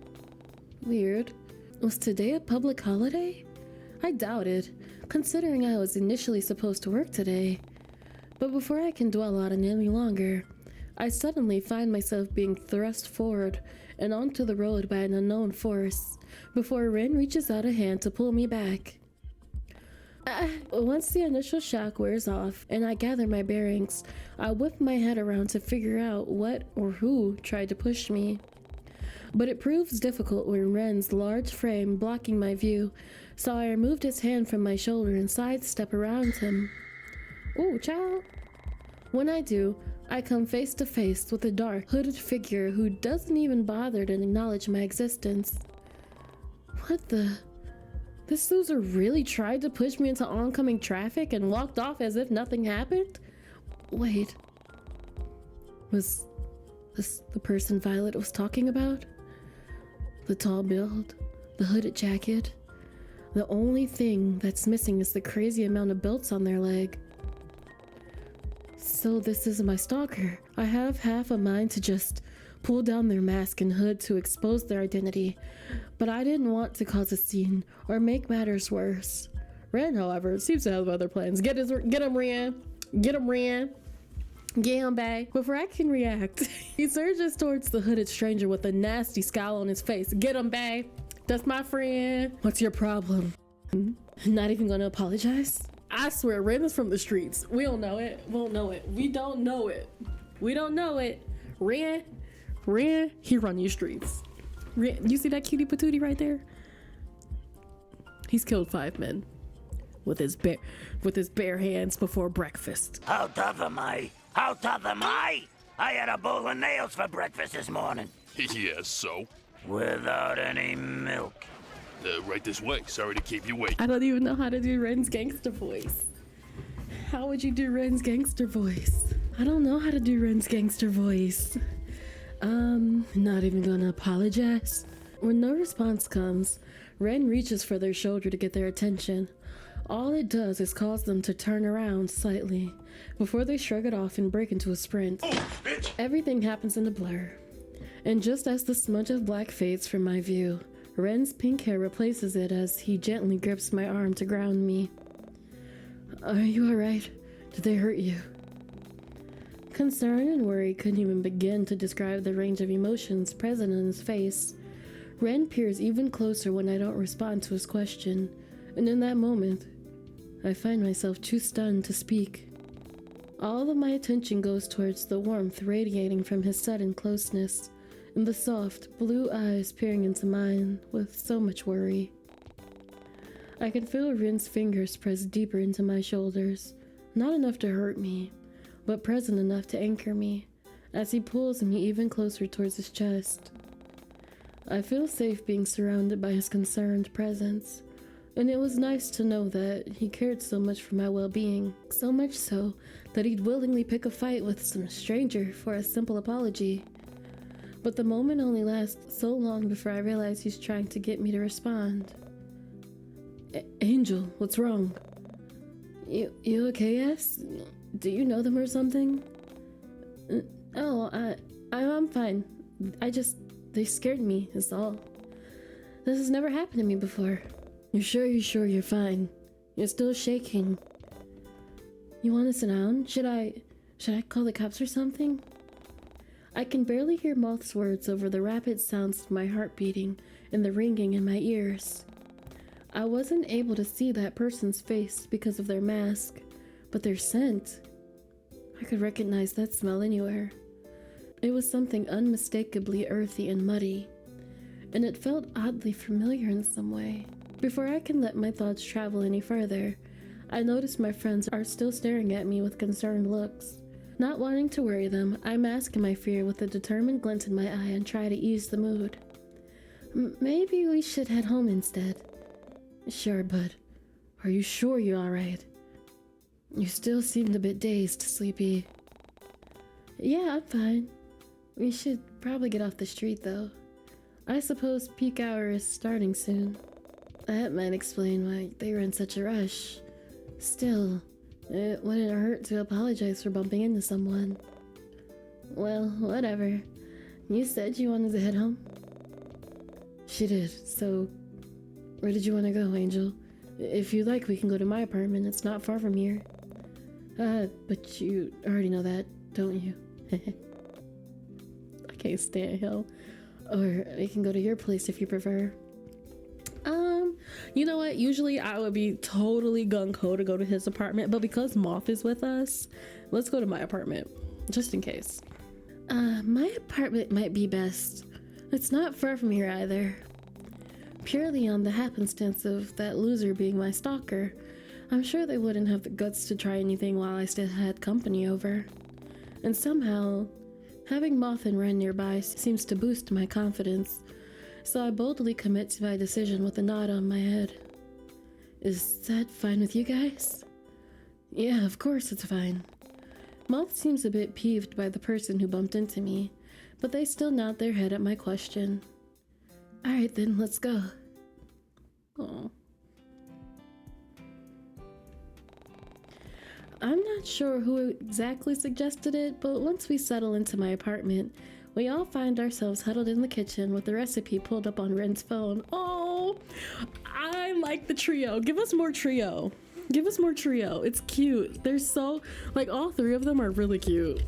Weird. Was today a public holiday? I doubt it, considering I was initially supposed to work today. But before I can dwell on it any longer, I suddenly find myself being thrust forward and onto the road by an unknown force, before Ren reaches out a hand to pull me back. Once the initial shock wears off and I gather my bearings, I whip my head around to figure out what or who tried to push me. But it proves difficult when Ren's large frame blocking my view, so I removed his hand from my shoulder and sidestep around him. Ooh, child. When I do, I come face to face with a dark, hooded figure who doesn't even bother to acknowledge my existence. What the? This loser really tried to push me into oncoming traffic and walked off as if nothing happened? Wait. Was this the person Violet was talking about? The tall build, the hooded jacket. The only thing that's missing is the crazy amount of belts on their leg. So this is my stalker. I have half a mind to just pull down their mask and hood to expose their identity, but I didn't want to cause a scene or make matters worse. Ren, however, seems to have other plans. Get him, Ren. Get him, Ren. Get him back. Before I can react, he surges towards the hooded stranger with a nasty scowl on his face. Get him back. That's my friend. What's your problem? Not even gonna apologize? I swear, Ren is from the streets. We don't know it. We don't know it. We don't know it. We don't know it. Ren, he run these streets. Ren, you see that cutie patootie right there? He's killed 5 men with his bare hands before breakfast. How tough am I? How tough am I? I had a bowl of nails for breakfast this morning. Yes, so? Without any milk. Right this way. Sorry to keep you waiting. I don't even know how to do Ren's gangster voice. How would you do Ren's gangster voice? I don't know how to do Ren's gangster voice. Not even gonna apologize. When no response comes, Ren reaches for their shoulder to get their attention. All it does is cause them to turn around slightly before they shrug it off and break into a sprint. Oh, bitch! Everything happens in a blur. And just as the smudge of black fades from my view, Ren's pink hair replaces it as he gently grips my arm to ground me. Are you alright? Did they hurt you? Concern and worry couldn't even begin to describe the range of emotions present in his face. Ren peers even closer when I don't respond to his question, and in that moment, I find myself too stunned to speak. All of my attention goes towards the warmth radiating from his sudden closeness, and the soft, blue eyes peering into mine with so much worry. I can feel Ren's fingers press deeper into my shoulders, not enough to hurt me, but present enough to anchor me, as he pulls me even closer towards his chest. I feel safe being surrounded by his concerned presence, and it was nice to know that he cared so much for my well-being, so much so that he'd willingly pick a fight with some stranger for a simple apology. But the moment only lasts so long before I realize he's trying to get me to respond. Angel, what's wrong? You okay, yes? Do you know them or something? I'm fine. They scared me, is all. This has never happened to me before. You're sure you're fine? You're still shaking. You want to sit down? Should I call the cops or something? I can barely hear Moth's words over the rapid sounds of my heart beating and the ringing in my ears. I wasn't able to see that person's face because of their mask, but their scent. I could recognize that smell anywhere. It was something unmistakably earthy and muddy, and it felt oddly familiar in some way. Before I can let my thoughts travel any further, I notice my friends are still staring at me with concerned looks. Not wanting to worry them, I mask my fear with a determined glint in my eye and try to ease the mood. Maybe we should head home instead. Sure, bud. Are you sure you're alright? You still seemed a bit dazed, Sleepy. Yeah, I'm fine. We should probably get off the street, though. I suppose peak hour is starting soon. That might explain why they were in such a rush. Still, it wouldn't hurt to apologize for bumping into someone. Well, whatever. You said you wanted to head home? She did, so where did you want to go, Angel? If you like, we can go to my apartment. It's not far from here. But you already know that, don't you? I can't stand hell. Or we can go to your place if you prefer. You know what? Usually I would be totally gung-ho to go to his apartment, but because Moth is with us, let's go to my apartment, just in case. My apartment might be best. It's not far from here either. Purely on the happenstance of that loser being my stalker, I'm sure they wouldn't have the guts to try anything while I still had company over. And somehow, having Moth and Ren nearby seems to boost my confidence, so I boldly commit to my decision with a nod on my head. Is that fine with you guys? Yeah, of course it's fine. Moth seems a bit peeved by the person who bumped into me, but they still nod their head at my question. Alright then, let's go. Aww. I'm not sure who exactly suggested it, but once we settle into my apartment, we all find ourselves huddled in the kitchen with the recipe pulled up on Ren's phone. Oh, I like the trio. Give us more trio. Give us more trio. It's cute. They're so, like, all three of them are really cute.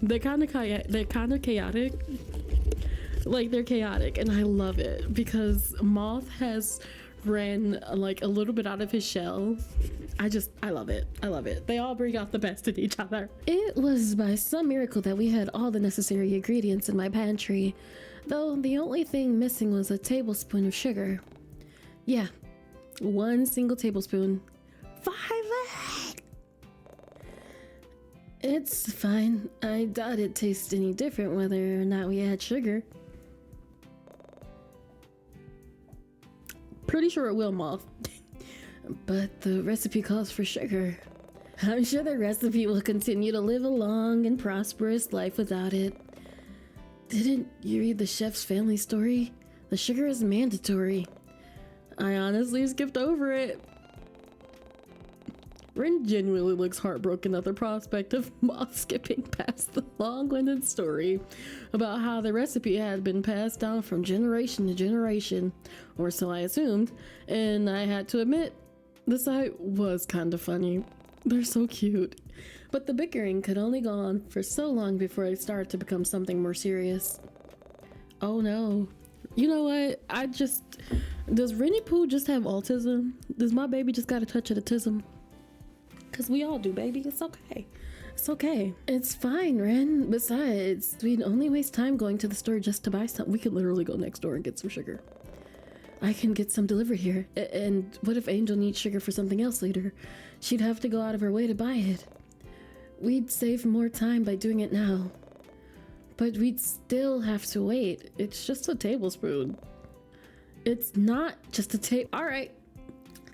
They're kind of chaotic. Like, they're chaotic, and I love it because Moth has Ren like a little bit out of his shell. I love it. I love it. They all bring out the best in each other. It was by some miracle that we had all the necessary ingredients in my pantry, though the only thing missing was a tablespoon of sugar. Yeah, 1 single tablespoon. 5 eggs! It's fine. I doubt it tastes any different whether or not we add sugar. Pretty sure it will, Moth. But the recipe calls for sugar. I'm sure the recipe will continue to live a long and prosperous life without it. Didn't you read the chef's family story? The sugar is mandatory. I honestly skipped over it. Ren genuinely looks heartbroken at the prospect of Moth skipping past the long-winded story about how the recipe had been passed down from generation to generation, or so I assumed, and I had to admit, the sight was kind of funny. They're so cute. But the bickering could only go on for so long before it started to become something more serious. Oh no. You know what? Does Rennie Pooh just have autism? Does my baby just got a touch of autism? Because we all do, baby. It's okay. It's okay. It's fine, Ren. Besides, we'd only waste time going to the store just to buy something. We could literally go next door and get some sugar. I can get some delivered here. And what if Angel needs sugar for something else later? She'd have to go out of her way to buy it. We'd save more time by doing it now. But we'd still have to wait. It's just a tablespoon. It's not just a Alright.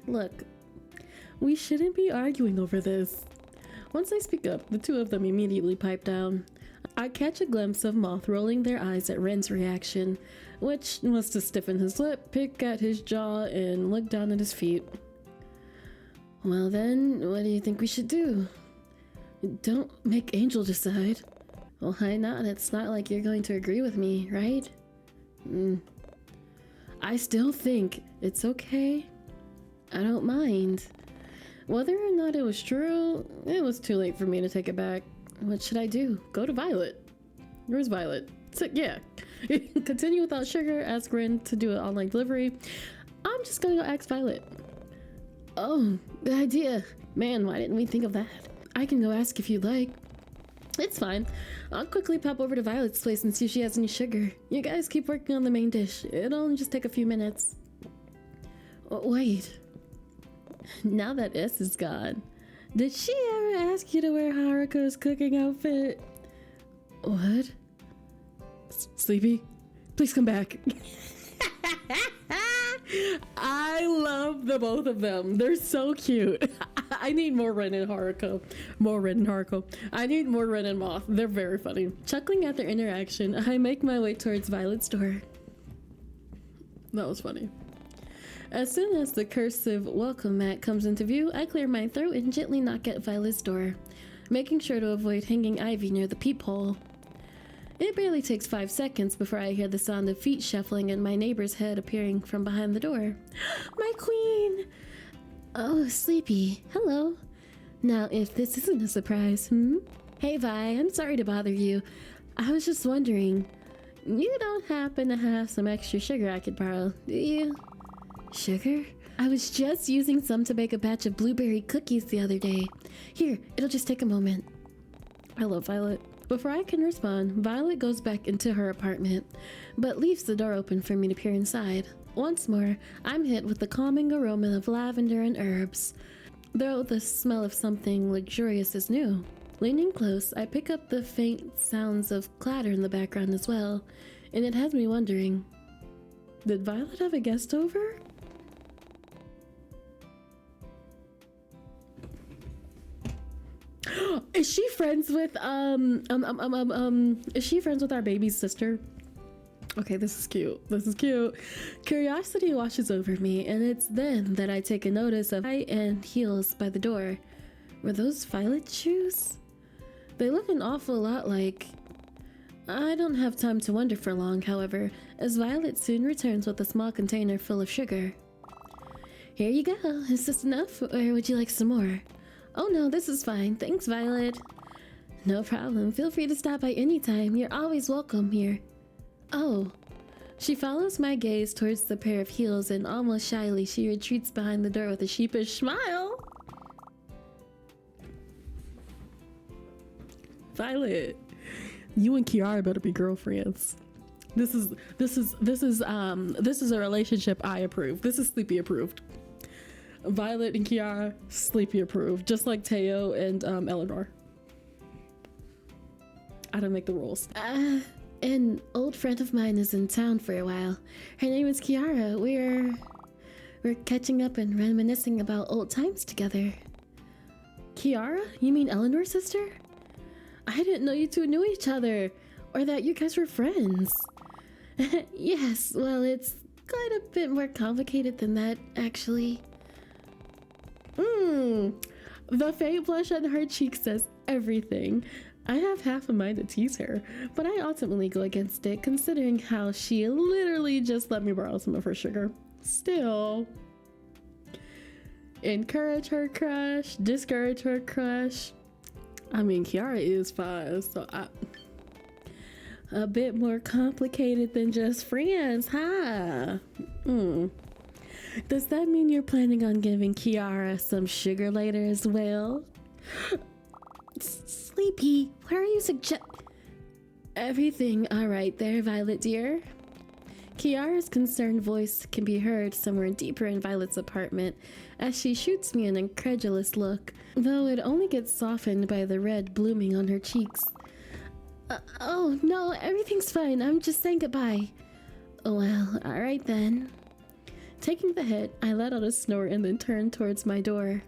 Look. We shouldn't be arguing over this. Once I speak up, the two of them immediately pipe down. I catch a glimpse of Moth rolling their eyes at Ren's reaction, which was to stiffen his lip, pick at his jaw, and look down at his feet. Well then, what do you think we should do? Don't make Angel decide. Well, why not? It's not like you're going to agree with me, right? I still think it's okay. I don't mind. Whether or not it was true, it was too late for me to take it back. What should I do? Go to Violet. Where's Violet? So, yeah. Continue without sugar, ask Ren to do an online delivery. I'm just gonna go ask Violet. Oh, good idea. Man, why didn't we think of that? I can go ask if you'd like. It's fine. I'll quickly pop over to Violet's place and see if she has any sugar. You guys keep working on the main dish. It'll only just take a few minutes. Wait. Now that S is gone, Did she ever ask you to wear Haruko's cooking outfit? What? Sleepy? Please come back. I love the both of them. They're so cute. I need more Ren and Haruko. More Ren and Haruko. I need more Ren and Moth. They're very funny. Chuckling at their interaction, I make my way towards Violet's door. That was funny. As soon as the cursive welcome mat comes into view, I clear my throat and gently knock at Violet's door, making sure to avoid hanging ivy near the peephole. It barely takes 5 seconds before I hear the sound of feet shuffling and my neighbor's head appearing from behind the door. My queen! Oh, Sleepy. Hello. Now, if this isn't a surprise, Hey, Vi, I'm sorry to bother you. I was just wondering, you don't happen to have some extra sugar I could borrow, do you? Sugar? I was just using some to bake a batch of blueberry cookies the other day. Here, it'll just take a moment. I love Violet. Before I can respond, Violet goes back into her apartment, but leaves the door open for me to peer inside. Once more, I'm hit with the calming aroma of lavender and herbs, though the smell of something luxurious is new. Leaning close, I pick up the faint sounds of clatter in the background as well, and it has me wondering, did Violet have a guest over? Is she friends with is she friends with our baby's sister? Okay, this is cute. This is cute. Curiosity washes over me, and it's then that I take a notice of high and heels by the door. Were those Violet shoes? They look an awful lot like... I don't have time to wonder for long, however, as Violet soon returns with a small container full of sugar. Here you go. Is this enough, or would you like some more? Oh no, this is fine. Thanks, Violet. No problem. Feel free to stop by anytime. You're always welcome here. Oh. She follows my gaze towards the pair of heels, and almost shyly she retreats behind the door with a sheepish smile. Violet, you and Kiara better be girlfriends. This is a relationship I approve. This is Sleepy approved. Violet and Kiara, Sleepy approved, just like Teo and Eleanor. I don't make the rules. An old friend of mine is in town for a while. Her name is Kiara. We're catching up and reminiscing about old times together. Kiara? You mean Eleanor's sister? I didn't know you two knew each other, or that you guys were friends. Yes, well, it's quite a bit more complicated than that, actually. The faint blush on her cheek says everything. I have half a mind to tease her, but I ultimately go against it, considering how she literally just let me borrow some of her sugar. Still. Encourage her crush, discourage her crush. I mean, Kiara is fine, so a bit more complicated than just friends, huh? Does that mean you're planning on giving Kiara some sugar later as well? Sleepy, what are you Everything all right there, Violet dear? Kiara's concerned voice can be heard somewhere deeper in Violet's apartment as she shoots me an incredulous look, though it only gets softened by the red blooming on her cheeks. Oh no, everything's fine. I'm just saying goodbye. Well, all right then. Taking the hit, I let out a snort and then turned towards my door.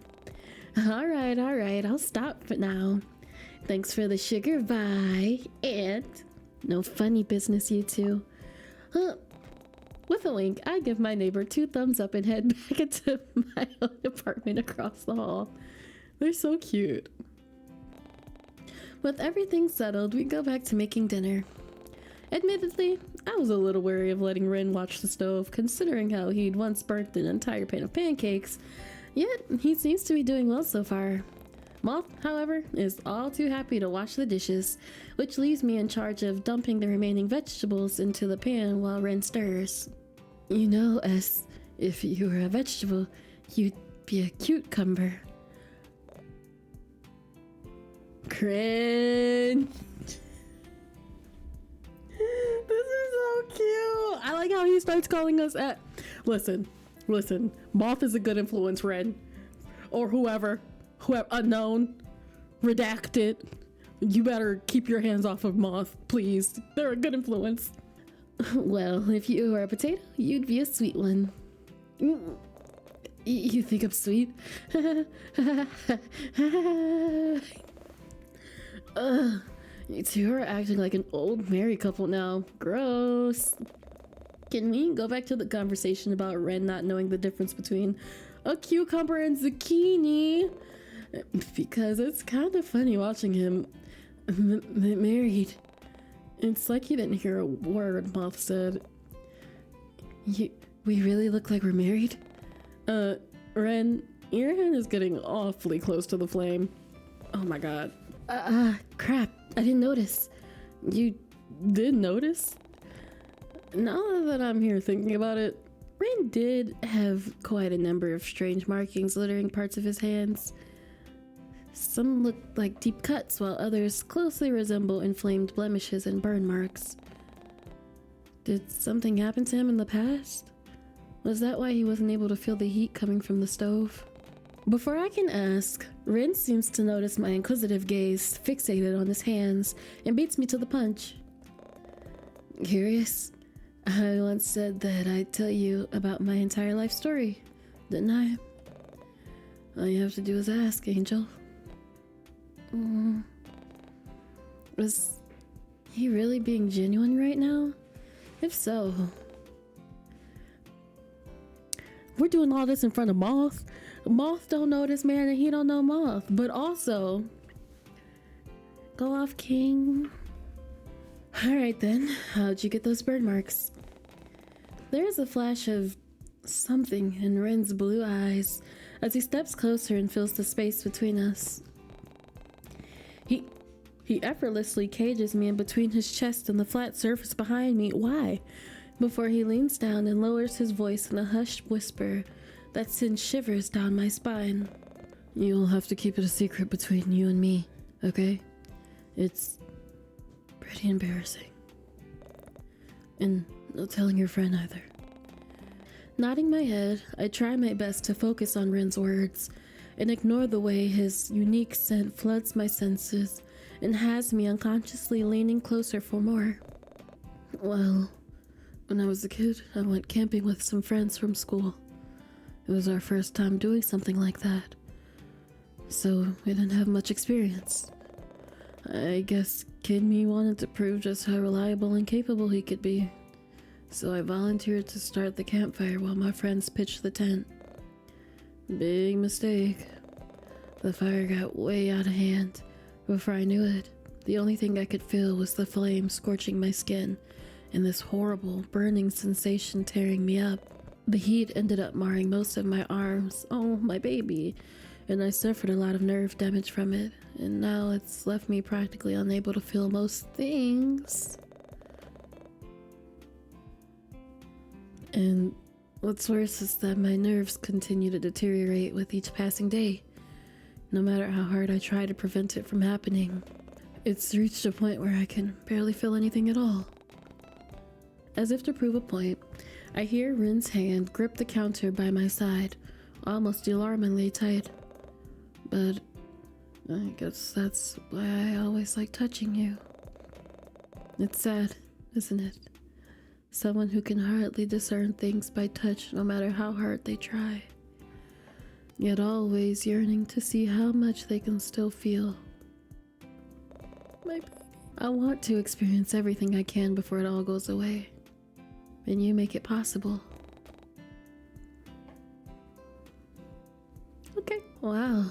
All right, I'll stop for now. Thanks for the sugar, bye. And no funny business, you two. With a wink, I give my neighbor 2 thumbs up and head back into my own apartment across the hall. They're so cute. With everything settled, we go back to making dinner. Admittedly, I was a little wary of letting Rin watch the stove, considering how he'd once burnt an entire pan of pancakes, yet he seems to be doing well so far. Moth, however, is all too happy to wash the dishes, which leaves me in charge of dumping the remaining vegetables into the pan while Rin stirs. You know, as if you were a vegetable, you'd be a cucumber. Cringe. This is so cute. I like how he starts calling us Listen. Moth is a good influence, Ren. Or whoever whoever, unknown, redacted. You better keep your hands off of Moth, please. They're a good influence. Well, if you were a potato, you'd be a sweet one. You think I'm sweet? You two are acting like an old married couple now. Gross. Can we go back to the conversation about Ren not knowing the difference between a cucumber and zucchini? Because it's kind of funny watching him married. It's like he didn't hear a word Moth said. We really look like we're married? Ren, your hand is getting awfully close to the flame. Oh my god. Crap. I didn't notice. You did notice? Now that I'm here thinking about it, Ren did have quite a number of strange markings littering parts of his hands. Some look like deep cuts, while others closely resemble inflamed blemishes and burn marks. Did something happen to him in the past? Was that why he wasn't able to feel the heat coming from the stove? Before I can ask, Ren seems to notice my inquisitive gaze fixated on his hands and beats me to the punch. Curious? I once said that I'd tell you about my entire life story, didn't I? All you have to do is ask, Angel. Was he really being genuine right now? If so... We're doing all this in front of Moth. Moth don't know this man and he don't know Moth. But also... Go off, King. Alright then, how'd you get those burn marks? There's a flash of something in Ren's blue eyes as he steps closer and fills the space between us. He effortlessly cages me in between his chest and the flat surface behind me. Why? Before he leans down and lowers his voice in a hushed whisper that sends shivers down my spine. You'll have to keep it a secret between you and me, okay? It's pretty embarrassing. And no telling your friend either. Nodding my head, I try my best to focus on Ren's words and ignore the way his unique scent floods my senses and has me unconsciously leaning closer for more. Well, when I was a kid, I went camping with some friends from school. It was our first time doing something like that, so we didn't have much experience. I guess Kid Me wanted to prove just how reliable and capable he could be, so I volunteered to start the campfire while my friends pitched the tent. Big mistake. The fire got way out of hand. Before I knew it, the only thing I could feel was the flame scorching my skin and this horrible, burning sensation tearing me up. The heat ended up marring most of my arms. Oh, my baby. And I suffered a lot of nerve damage from it, and now it's left me practically unable to feel most things. And what's worse is that my nerves continue to deteriorate with each passing day. No matter how hard I try to prevent it from happening, it's reached a point where I can barely feel anything at all. As if to prove a point, I hear Ren's hand grip the counter by my side, almost alarmingly tight. But I guess that's why I always like touching you. It's sad, isn't it? Someone who can hardly discern things by touch no matter how hard they try. Yet always yearning to see how much they can still feel. My baby. I want to experience everything I can before it all goes away. And you make it possible. Okay, wow.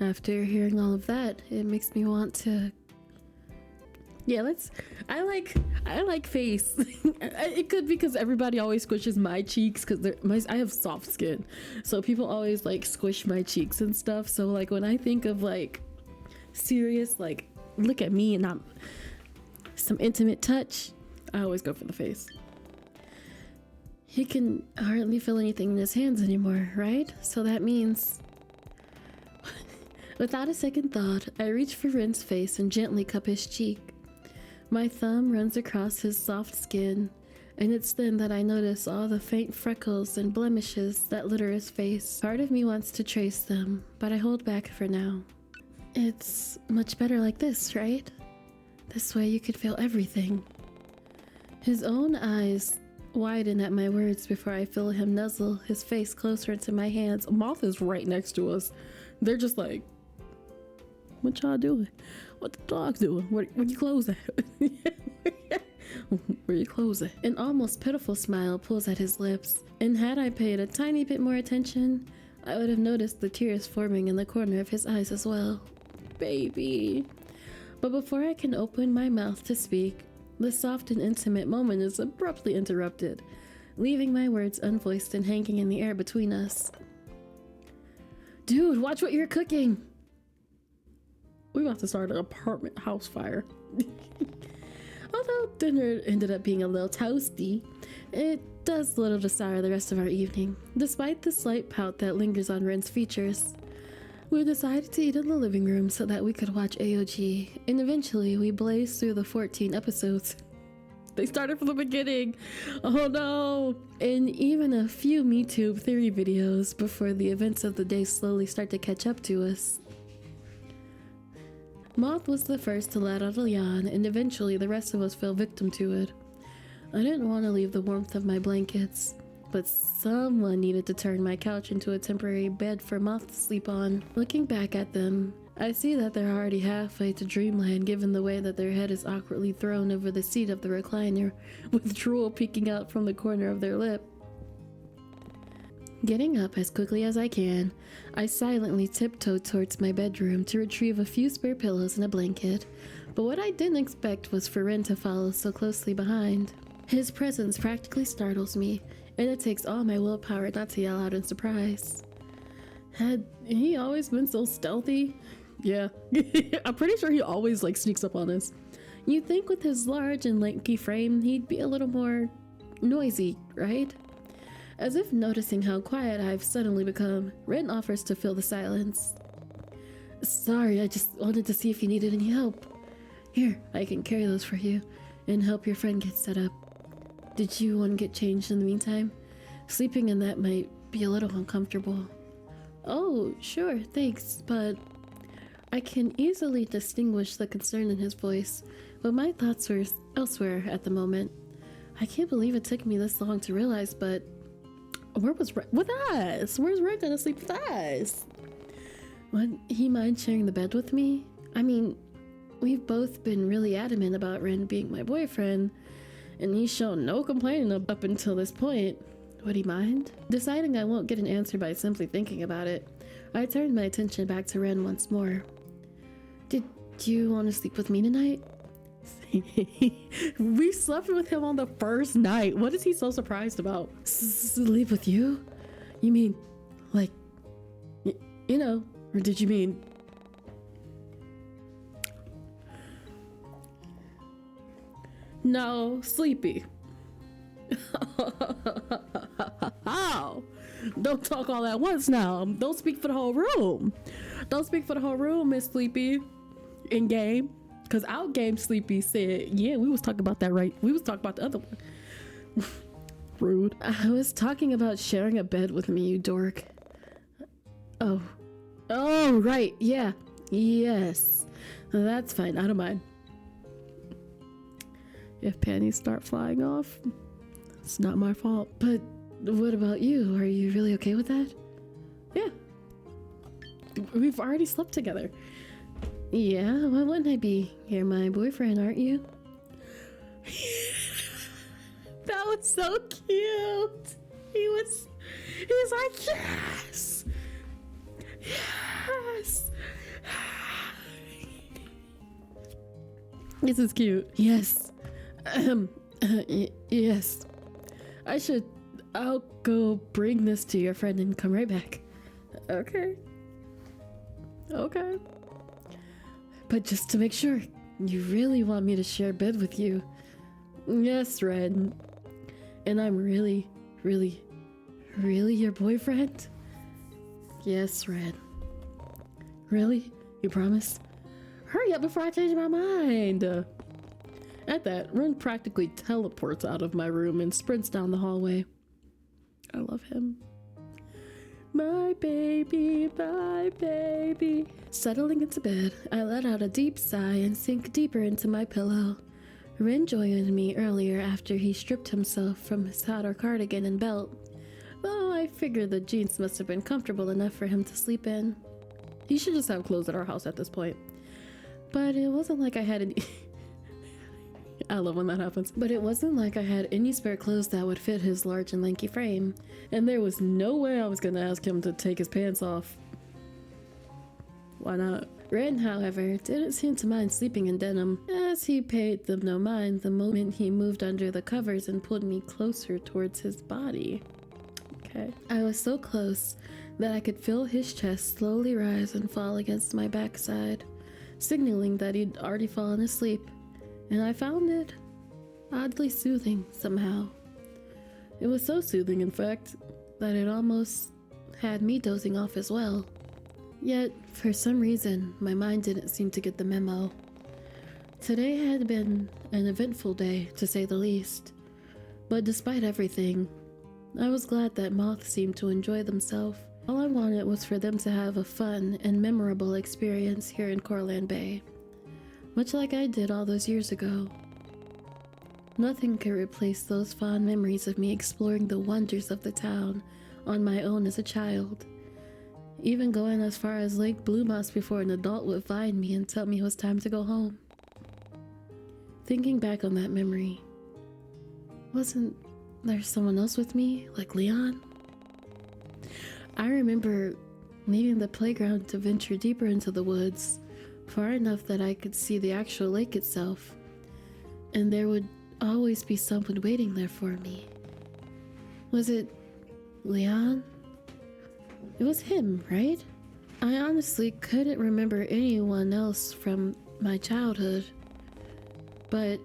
After hearing all of that, it makes me want to... Yeah, I like face. It could be because everybody always squishes my cheeks because I have soft skin. So people always like squish my cheeks and stuff. So like when I think of like serious, like look at me and I'm some intimate touch, I always go for the face. He can hardly feel anything in his hands anymore, right? So that means... Without a second thought, I reach for Ren's face and gently cup his cheek. My thumb runs across his soft skin And it's then that I notice all the faint freckles and blemishes that litter his face. Part of me wants to trace them, but I hold back for now. It's much better like this, right? This way you could feel everything. His own eyes widen at my words before I feel him nuzzle his face closer into my hands. Moth is right next to us. They're just like, what y'all doing? What the dog doing? Where you close at? Where you close at? An almost pitiful smile pulls at his lips, and had I paid a tiny bit more attention, I would have noticed the tears forming in the corner of his eyes as well. Baby. But before I can open my mouth to speak, the soft and intimate moment is abruptly interrupted, leaving my words unvoiced and hanging in the air between us. Dude, watch what you're cooking! We about to start an apartment house fire. Although dinner ended up being a little toasty, it does little to sour the rest of our evening, despite the slight pout that lingers on Ren's features. We decided to eat in the living room so that we could watch AOG, and eventually we blazed through the 14 episodes. They started from the beginning. Oh no! And even a few MeTube theory videos before the events of the day slowly start to catch up to us. Moth was the first to let out a yawn, and eventually the rest of us fell victim to it. I didn't want to leave the warmth of my blankets, but someone needed to turn my couch into a temporary bed for Moth to sleep on. Looking back at them, I see that they're already halfway to dreamland given the way that their head is awkwardly thrown over the seat of the recliner, with drool peeking out from the corner of their lip. Getting up as quickly as I can, I silently tiptoed towards my bedroom to retrieve a few spare pillows and a blanket, but what I didn't expect was for Ren to follow so closely behind. His presence practically startles me, and it takes all my willpower not to yell out in surprise. Had he always been so stealthy? Yeah, I'm pretty sure he always sneaks up on us. You'd think with his large and lanky frame, he'd be a little more noisy, right? As if noticing how quiet I've suddenly become, Ren offers to fill the silence. Sorry, I just wanted to see if you needed any help. Here, I can carry those for you and help your friend get set up. Did you want to get changed in the meantime? Sleeping in that might be a little uncomfortable. Oh, sure, thanks, but I can easily distinguish the concern in his voice, but my thoughts were elsewhere at the moment. I can't believe it took me this long to realize, but where was Ren? With us? Where's Ren gonna sleep with us? Would he mind sharing the bed with me? I mean, we've both been really adamant about Ren being my boyfriend, and he's shown no complaining up until this point. Would he mind? Deciding I won't get an answer by simply thinking about it, I turned my attention back to Ren once more. Did you want to sleep with me tonight? We slept with him on the first night. What is he so surprised about? Sleep with you? You mean, you know, or did you mean... No, Sleepy. Oh, don't talk all at once now. Don't speak for the whole room. Don't speak for the whole room, Miss Sleepy. In game. Because out game Sleepy said, yeah, we was talking about that, right? We was talking about the other one. Rude. I was talking about sharing a bed with me, you dork. Oh, right. Yeah. Yes. That's fine. I don't mind. If panties start flying off, it's not my fault. But what about you? Are you really okay with that? Yeah. We've already slept together. Yeah, why wouldn't I be? You're my boyfriend, aren't you? That was so cute. He was like, yes. Yes. This is cute. Yes. Yes. I'll go bring this to your friend and come right back. Okay. But just to make sure, you really want me to share bed with you? Yes, Red. And I'm really, really, really your boyfriend? Yes, Red. Really? You promise? Hurry up before I change my mind. At that, Ren practically teleports out of my room and sprints down the hallway. I love him. My baby, my baby. Settling into bed, I let out a deep sigh and sink deeper into my pillow. Ren joined me earlier after he stripped himself from his outer cardigan and belt. Though I figured the jeans must have been comfortable enough for him to sleep in. He should just have clothes at our house at this point. But it wasn't like I had any... I love when that happens. But it wasn't like I had any spare clothes that would fit his large and lanky frame. And there was no way I was gonna ask him to take his pants off. Why not? Ren, however, didn't seem to mind sleeping in denim, as he paid them no mind the moment he moved under the covers and pulled me closer towards his body. Okay. I was so close that I could feel his chest slowly rise and fall against my backside, signaling that he'd already fallen asleep, and I found it oddly soothing somehow. It was so soothing, in fact, that it almost had me dozing off as well. Yet, for some reason, my mind didn't seem to get the memo. Today had been an eventful day, to say the least, but despite everything, I was glad that Moth seemed to enjoy themselves. All I wanted was for them to have a fun and memorable experience here in Corland Bay, much like I did all those years ago. Nothing could replace those fond memories of me exploring the wonders of the town on my own as a child, even going as far as Lake Blue Moss before an adult would find me and tell me it was time to go home. Thinking back on that memory, wasn't there someone else with me, like Leon? I remember leaving the playground to venture deeper into the woods, far enough that I could see the actual lake itself, and there would always be someone waiting there for me. Was it Leon? It was him, right? I honestly couldn't remember anyone else from my childhood, but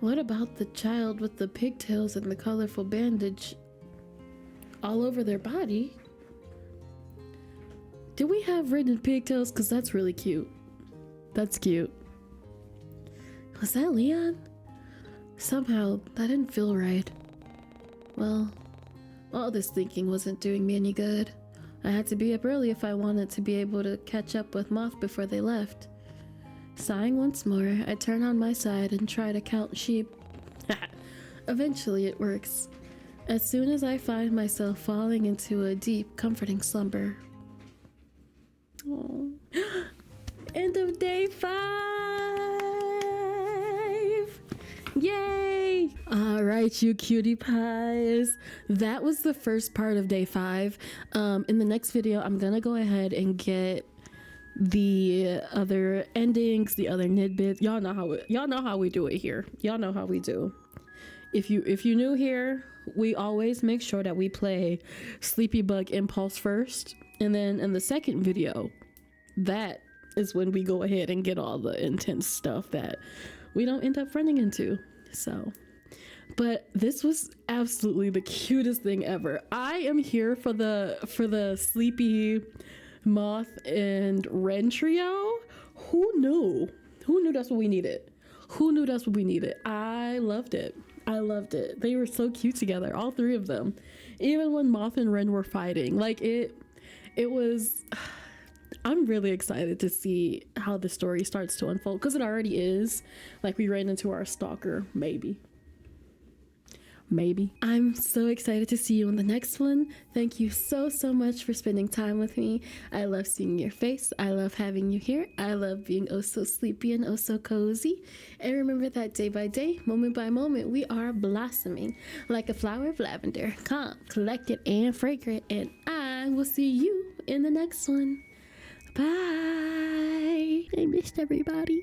what about the child with the pigtails and the colorful bandage all over their body? Do we have red and pigtails? Because that's really cute. That's cute. Was that Leon? Somehow, that didn't feel right. Well, all this thinking wasn't doing me any good. I had to be up early if I wanted to be able to catch up with Moth before they left. Sighing once more, I turn on my side and try to count sheep. Eventually it works, as soon as I find myself falling into a deep, comforting slumber. Oh. End of day 5! Yay! Alright, you cutie pies. That was the first part of day 5. In the next video, I'm gonna go ahead and get the other endings, the other nidbits. Y'all know how we do it here. Y'all know how we do. If you new here, we always make sure that we play Sleepy Bug Impulse first, and then in the second video, that is when we go ahead and get all the intense stuff that we don't end up running into. So, but this was absolutely the cutest thing ever. I am here for the Sleepy Moth and Ren trio. Who knew that's what we needed? Who knew that's what we needed? I loved it. They were so cute together, all three of them. Even when Moth and Ren were fighting, like it was. I'm really excited to see how the story starts to unfold, because it already is. Like, we ran into our stalker, maybe. I'm so excited to see you in the next one. Thank you so much for spending time with me. I love seeing your face. I love having you here. I love being oh so sleepy and oh so cozy. And remember that day by day, moment by moment, we are blossoming like a flower of lavender, calm, collected, and fragrant. And I will see you in the next one. Bye. I missed everybody.